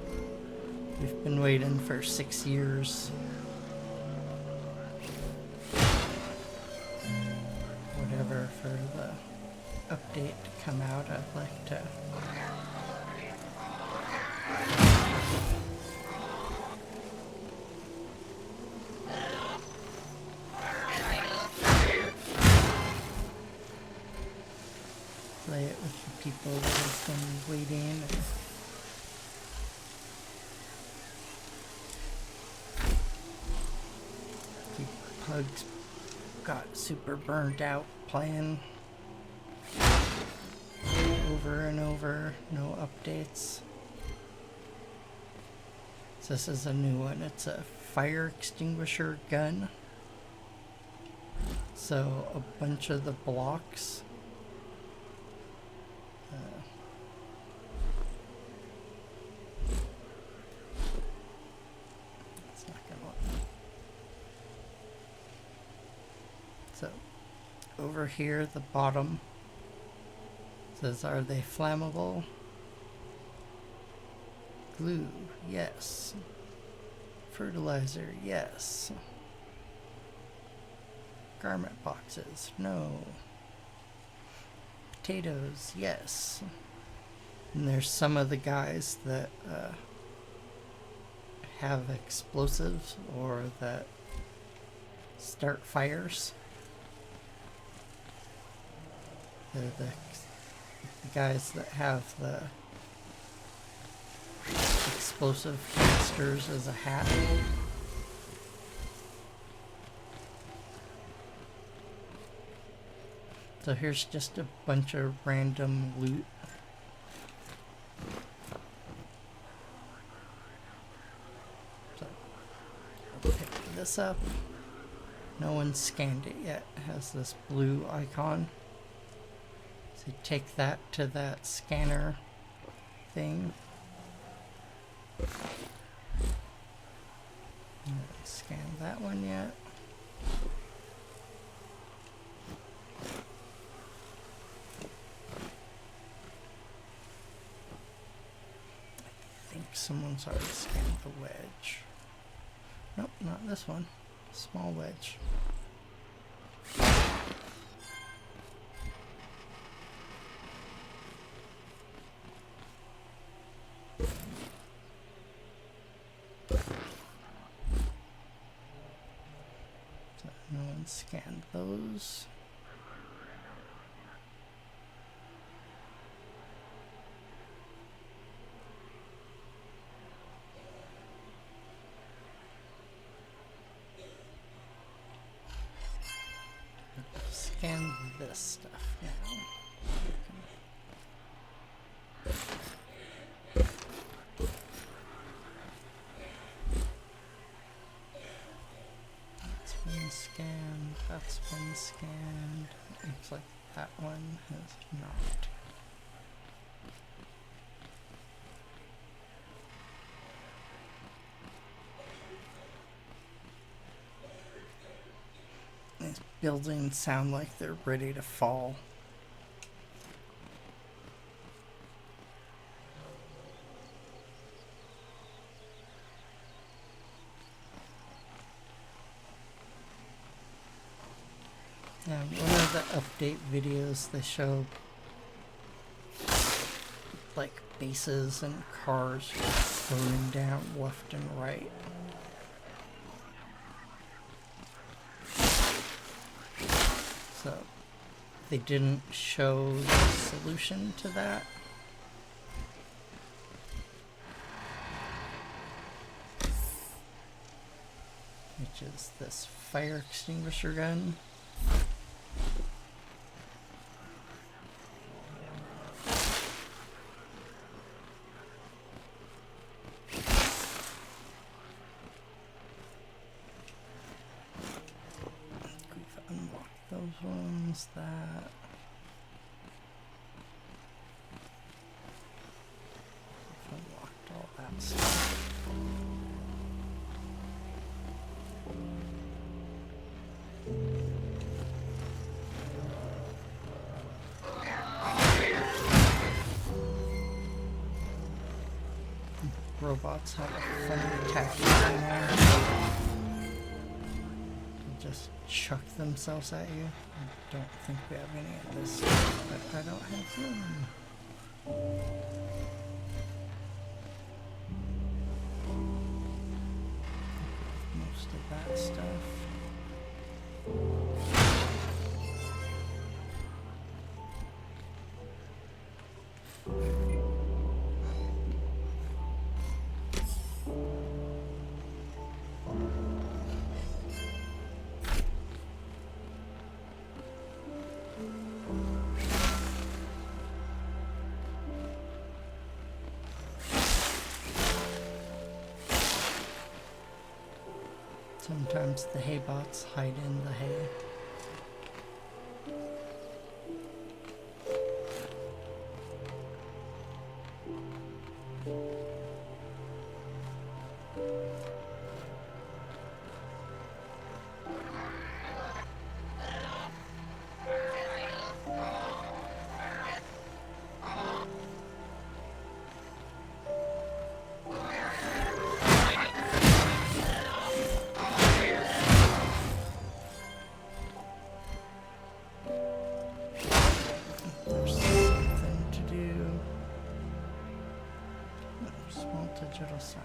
we've been waiting for 6 years. Whatever for the update to come out. I'd like to play it with the people that have been waiting. Hugs got super burned out playing over and over, no updates. So this is a new one. It's a fire extinguisher gun. So a bunch of the blocks it's not gonna let me. So over here, the bottom says, are they flammable? Glue, yes. Fertilizer, yes. Garment boxes, no. Potatoes, yes. And there's some of the guys that have explosives or that start fires. They're the guys that have the explosive canisters as a hat. So here's just a bunch of random loot. So I'll pick this up. No one's scanned it yet. It has this blue icon. So take that to that scanner thing. Scan that one yet. I think someone's already scanned the wedge. Nope, not this one. Small wedge. No one scanned those. scan this stuff now. That's been scanned, that's been scanned. Looks like that one has not. These buildings sound like they're ready to fall. Yeah, one of the update videos they show like bases and cars burning down left and right. So they didn't show the solution to that. Which is this fire extinguisher gun. We've unlocked those ones, that. We've unlocked all that stuff. Robots have a funny tactic in there. They'll just chuck themselves at you. I don't think we have any of this, but I don't have room. Most of that stuff. Sometimes the hay bots hide in the hay. There's something to do. Small digital sign.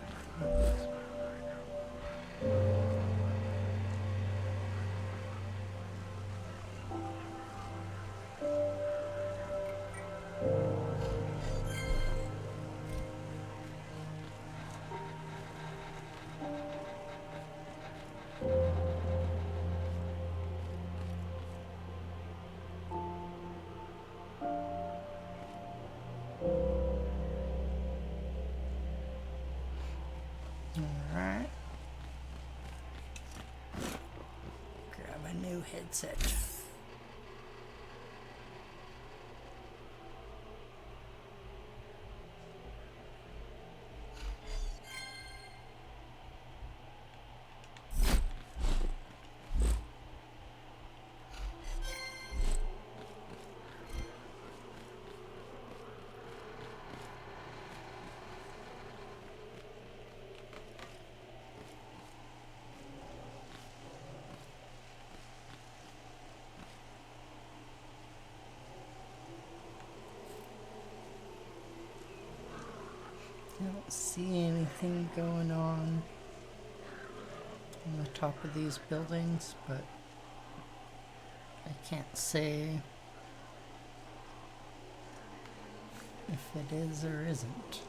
Alright. Grab a new headset. I don't see anything going on the top of these buildings, but I can't say if it is or isn't.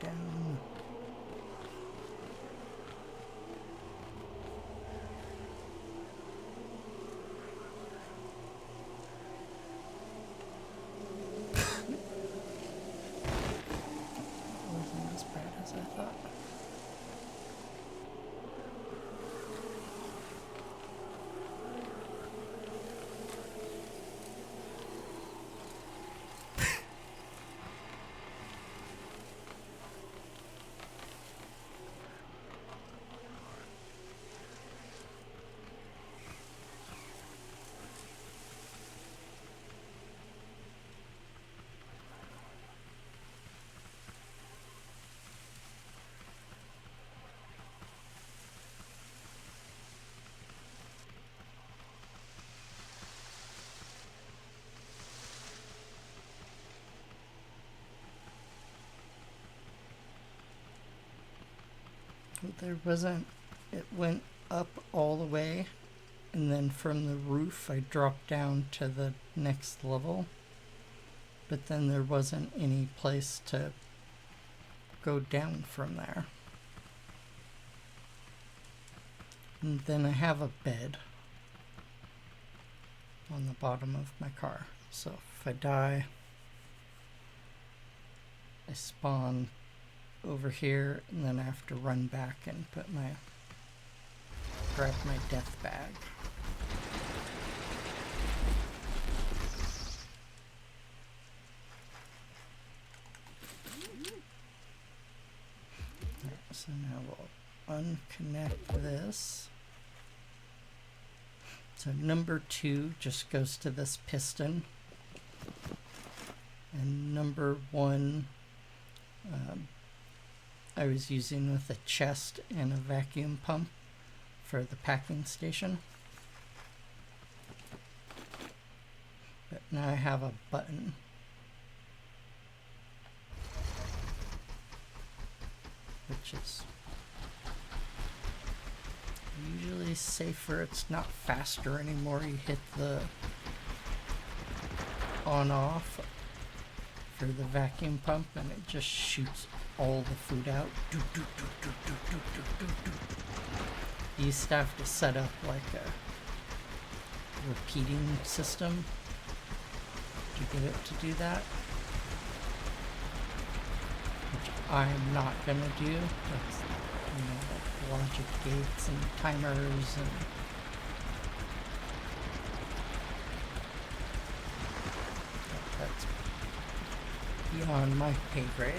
down. Wasn't as bad as I thought. There wasn't, it went up all the way, and then from the roof I dropped down to the next level, but then there wasn't any place to go down from there. And then I have a bed on the bottom of my car, so if I die, I spawn over here, and then I have to run back and grab my death bag. Right, so now we'll unconnect this. So number 2 just goes to this piston, and number 1 I was using with a chest and a vacuum pump for the packing station. But now I have a button. Which is usually safer. It's not faster anymore. You hit the on off for the vacuum pump and it just shoots all the food out. You used to have to set up like a repeating system to get it to do that, which I'm not gonna do. That's, like logic gates and timers and that's beyond my pay grade.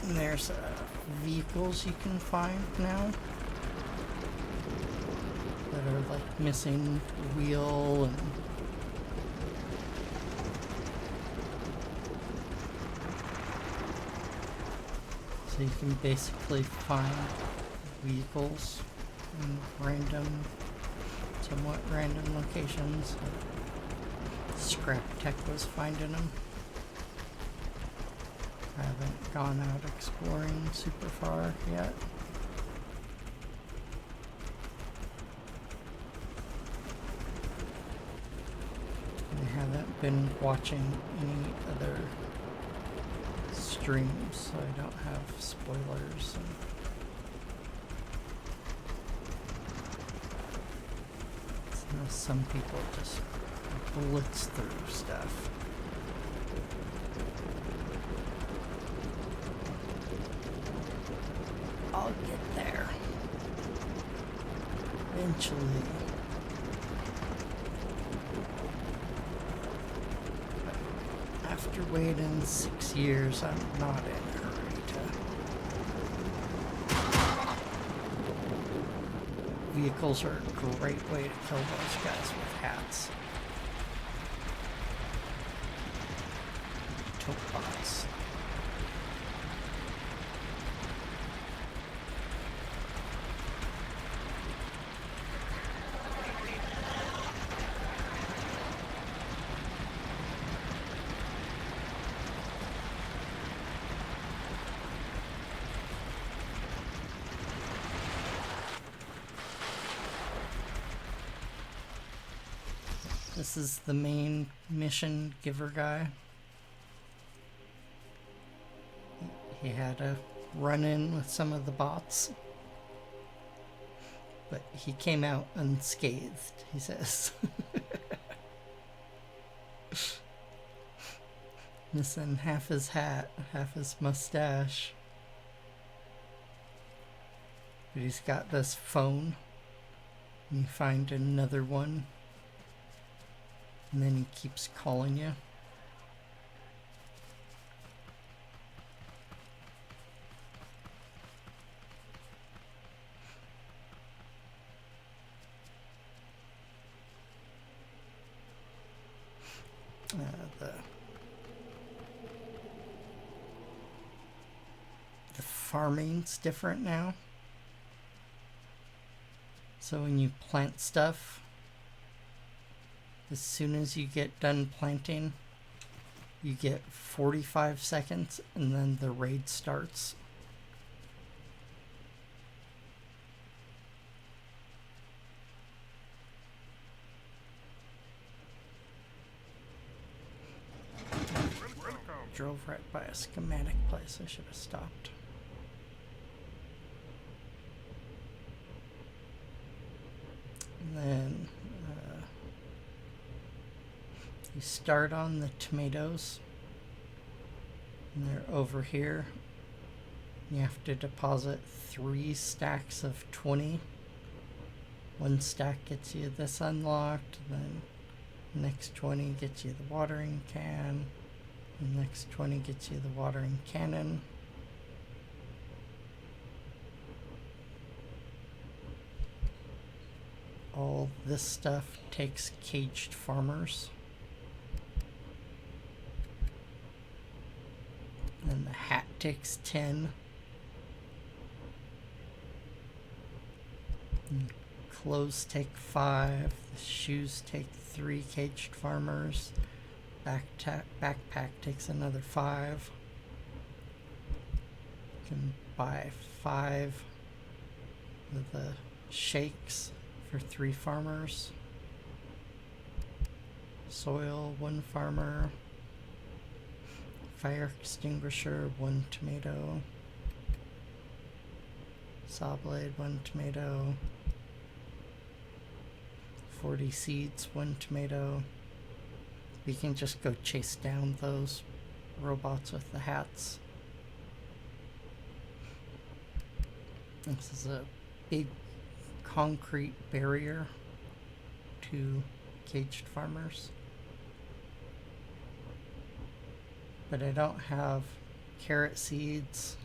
And there's vehicles you can find now that are like missing a wheel and so you can basically find vehicles in random, somewhat random locations. Scrap Tech was finding them. I haven't gone out exploring super far yet. I haven't been watching any other streams, so I don't have spoilers. And some people just blitz through stuff. I'll get there eventually. But after waiting 6 years, I'm not in a hurry to vehicles are a great way to kill those guys with hats. Tote bots. This is the main mission giver guy. He had a run-in with some of the bots, but he came out unscathed, he says. Missing half his hat, half his mustache. But he's got this phone, and you find another one. And then he keeps calling you. The farming's different now. So when you plant stuff, as soon as you get done planting, you get 45 seconds and then the raid starts. Drove right by a schematic place. I should have stopped. And then you start on the tomatoes, and they're over here. You have to deposit 3 stacks of 20. 1 stack gets you this unlocked, then the next 20 gets you the watering can, the next 20 gets you the watering cannon. All this stuff takes caged farmers. And the hat takes 10. And clothes take 5. The shoes take 3 caged farmers. Backpack takes another 5. You can buy 5 of the shakes for 3 farmers. Soil, 1 farmer. Fire extinguisher, 1 tomato. Saw blade, 1 tomato. 40 seeds, 1 tomato. We can just go chase down those robots with the hats. This is a big concrete barrier to caged farmers. But I don't have carrot seeds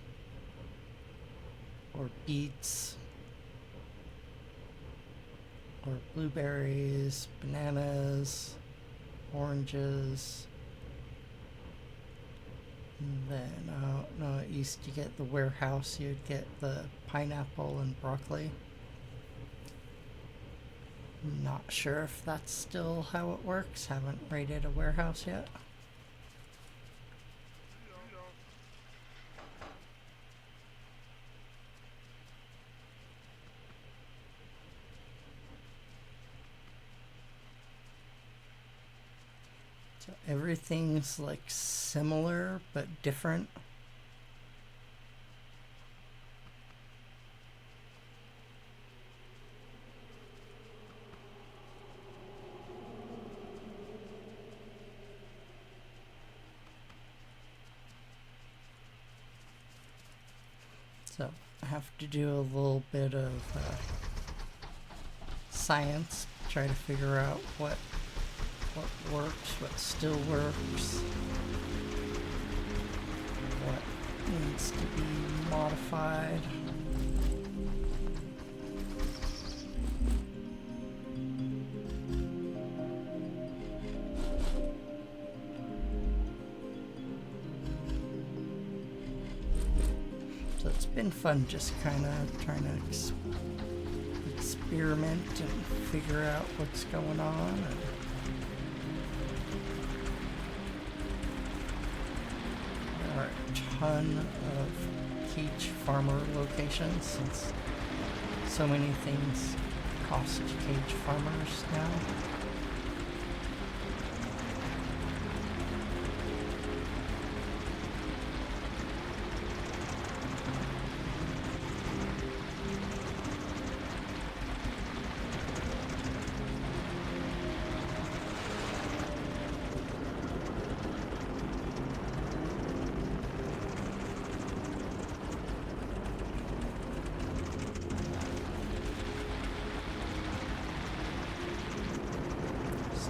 or beets or blueberries, bananas, oranges. And then I don't know, it used to get the warehouse, you'd get the pineapple and broccoli. I'm not sure if that's still how it works. Haven't raided a warehouse yet. So everything's like similar but different. So I have to do a little bit of science, try to figure out what works, what still works, what needs to be modified. been fun just kind of trying to experiment and figure out what's going on. And there are a ton of cage farmer locations since so many things cost cage farmers now.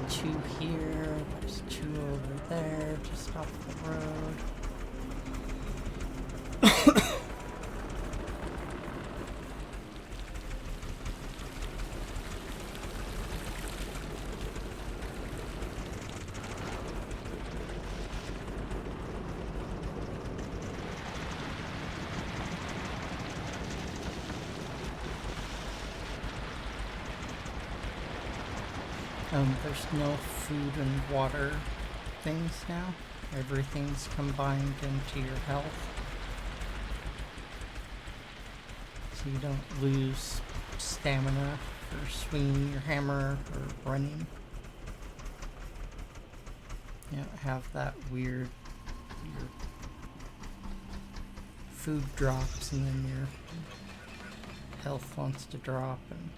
Two here, there's two over there, just off the road. There's no food and water things now. Everything's combined into your health. So you don't lose stamina for swinging your hammer or running. You don't have that weird, your food drops and then your health wants to drop and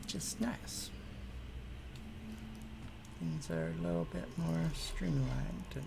just nice. Things are a little bit more streamlined and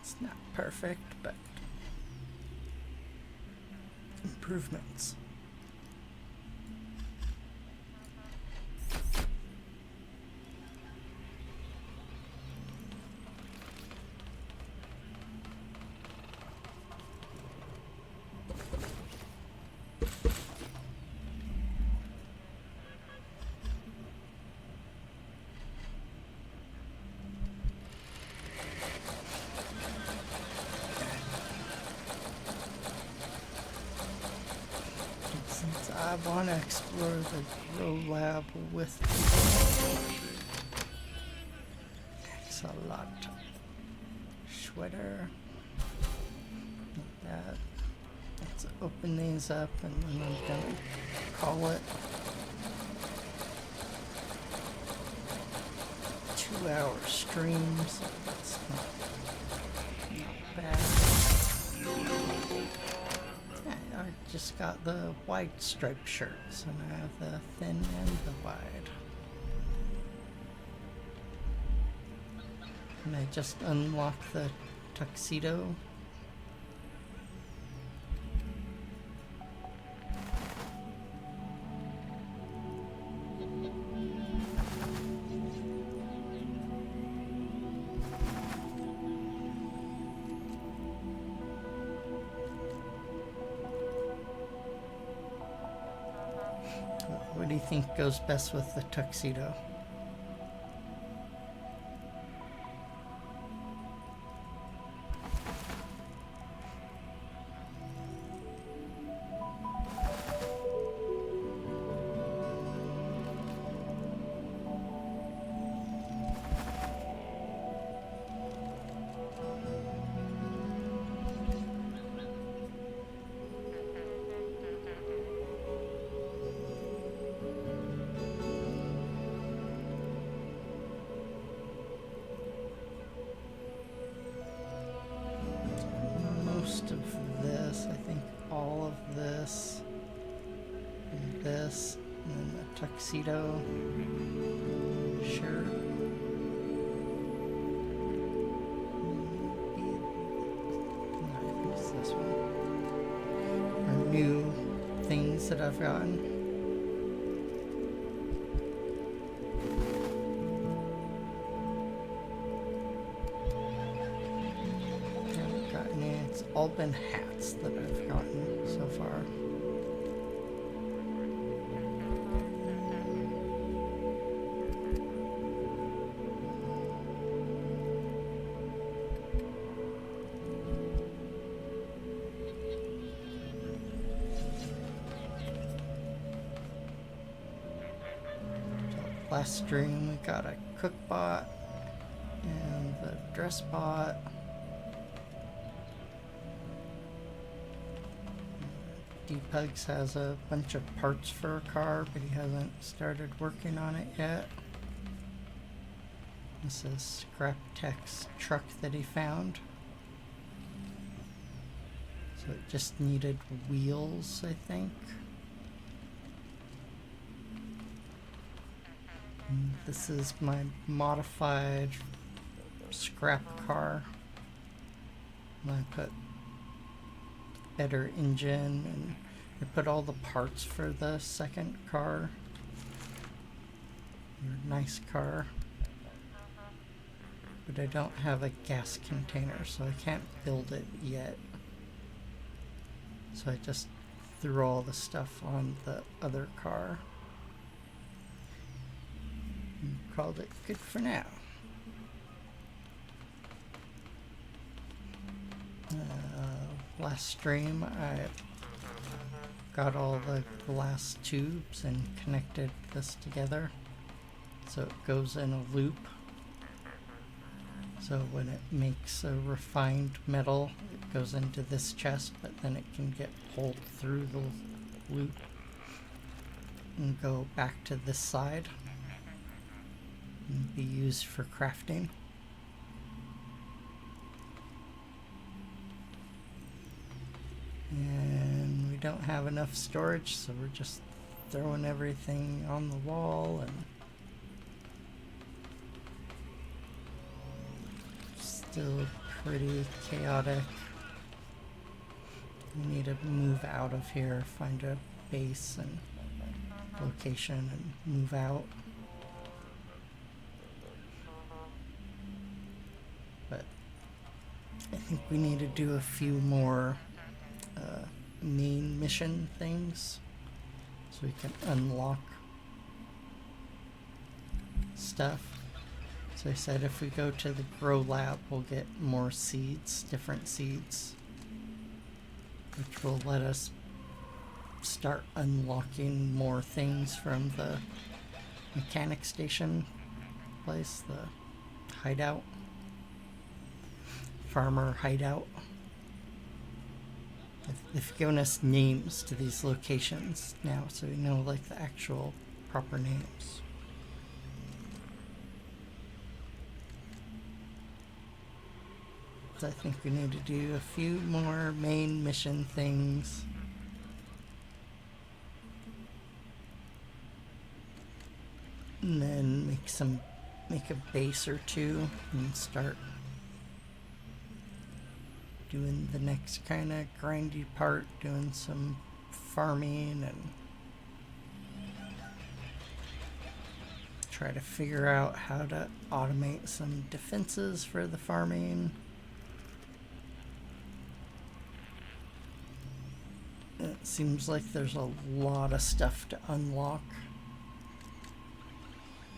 it's not perfect, but improvements. I want to explore the grow lab with Axolot. Shredder. Like that. Let's open these up and then I'm gonna call it 2-hour stream, so that's not bad. I just got the white striped shirts and I have the thin and the wide. And I just unlocked the tuxedo. What do you think goes best with the tuxedo? this, and then the tuxedo shirt. No, I think it's this one. Are new things that I've gotten. Haven't gotten any. It's all been hats that I've gotten so far. Last stream we got a cook bot and the dress bot. D-Pugs has a bunch of parts for a car, but he hasn't started working on it yet. This is Scrap Tech's truck that he found. So it just needed wheels, I think. And this is my modified scrap car. And I put better engine, and I put all the parts for the second car. Nice car. But I don't have a gas container, so I can't build it yet. So I just threw all the stuff on the other car. And called it good for now. Last stream I got all the glass tubes and connected this together so it goes in a loop. So when it makes a refined metal, it goes into this chest, but then it can get pulled through the loop and go back to this side and be used for crafting. And we don't have enough storage, so we're just throwing everything on the wall and still pretty chaotic. We need to move out of here, find a base and location and move out. But I think we need to do a few more main mission things so we can unlock stuff. So I said if we go to the grow lab, we'll get more seeds, different seeds, which will let us start unlocking more things from the mechanic station place, the hideout, farmer hideout. They've given us names to these locations now, so we know like the actual proper names. So I think we need to do a few more main mission things. And then make a base or two and start doing the next kind of grindy part, doing some farming and try to figure out how to automate some defenses for the farming. It seems like there's a lot of stuff to unlock.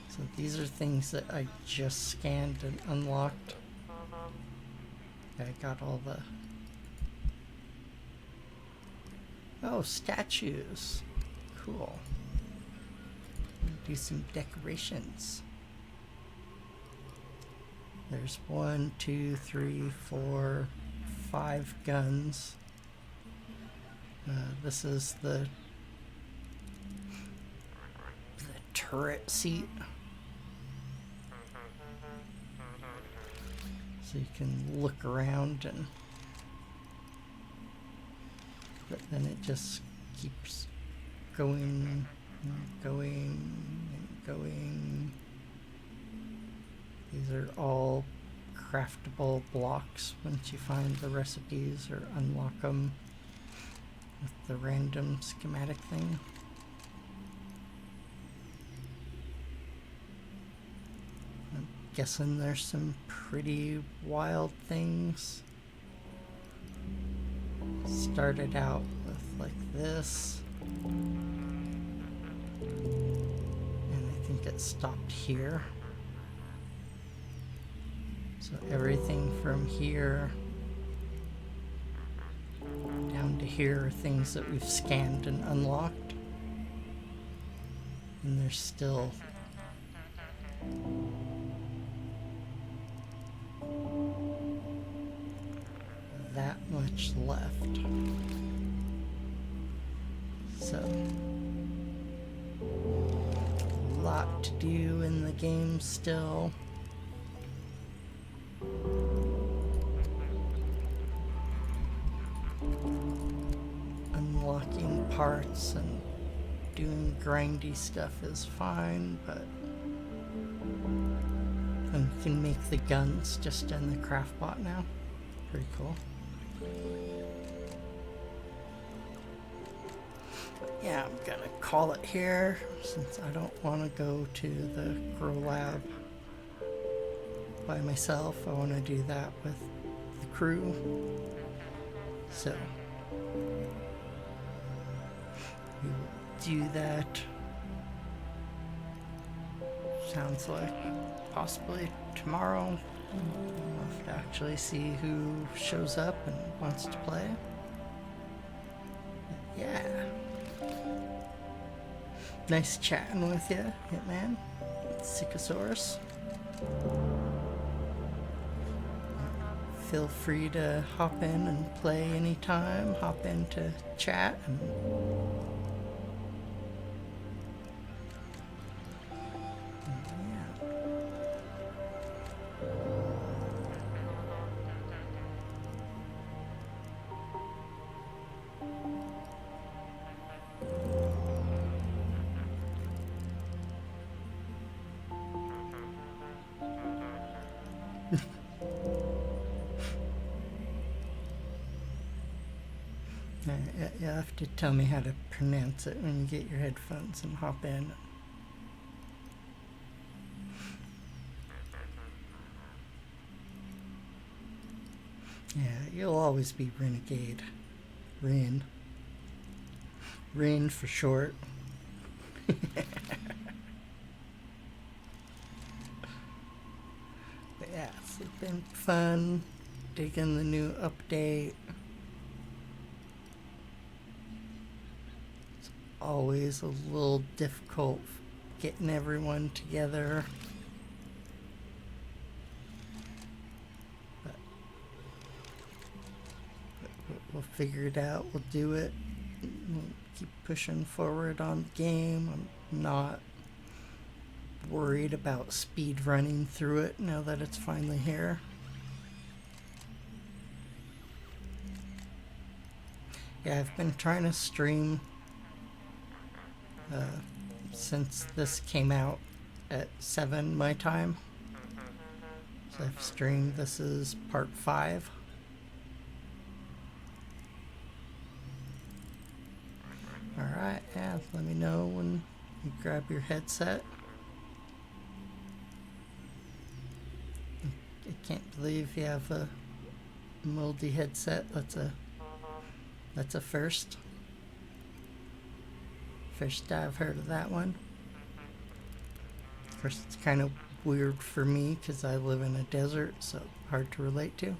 So these are things that I just scanned and unlocked. I got all the... Oh, statues. Cool. Do some decorations. There's 1, 2, 3, 4, 5 guns. This is the turret seat. So you can look around and... But then it just keeps going and going and going. These are all craftable blocks once you find the recipes or unlock them with the random schematic thing. I'm guessing there's some pretty wild things. Started out with like this, and I think it stopped here. So everything from here down to here are things that we've scanned and unlocked. And there's still that much left. So, a lot to do in the game still. Unlocking parts and doing grindy stuff is fine, but you can make the guns just in the craft bot now. Pretty cool. Yeah, I'm gonna call it here since I don't want to go to the Grow Lab by myself. I want to do that with the crew. So we will do that. Sounds like possibly tomorrow. We'll have to actually see who shows up and wants to play. But yeah. Nice chatting with you, Hitman. Sickosaurus. Feel free to hop in and play anytime. Hop in to chat and you'll have to tell me how to pronounce it when you get your headphones and hop in. Yeah, you'll always be Renegade. Ren. Ren for short. But yeah, it's been fun digging the new update. Always a little difficult getting everyone together, but we'll figure it out. We'll do it. We'll keep pushing forward on the game. I'm not worried about speed running through it now that it's finally here. Yeah, I've been trying to stream since this came out at 7 my time. So I've streamed, this is part 5. Alright, yeah, let me know when you grab your headset. I can't believe you have a moldy headset. That's a first. First I've heard of that one. Of course, it's kind of weird for me because I live in a desert, so hard to relate to.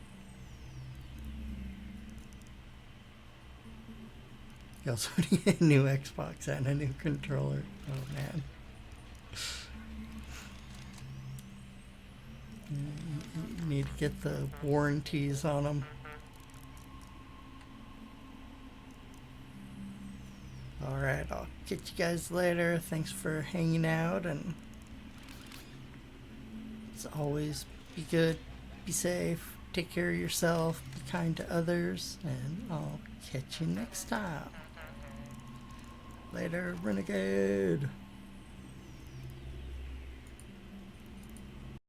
You also need a new Xbox and a new controller. Oh man. You need to get the warranties on them. Alright, I'll catch you guys later. Thanks for hanging out, and as always, be good, be safe, take care of yourself, be kind to others, and I'll catch you next time. Later, renegade.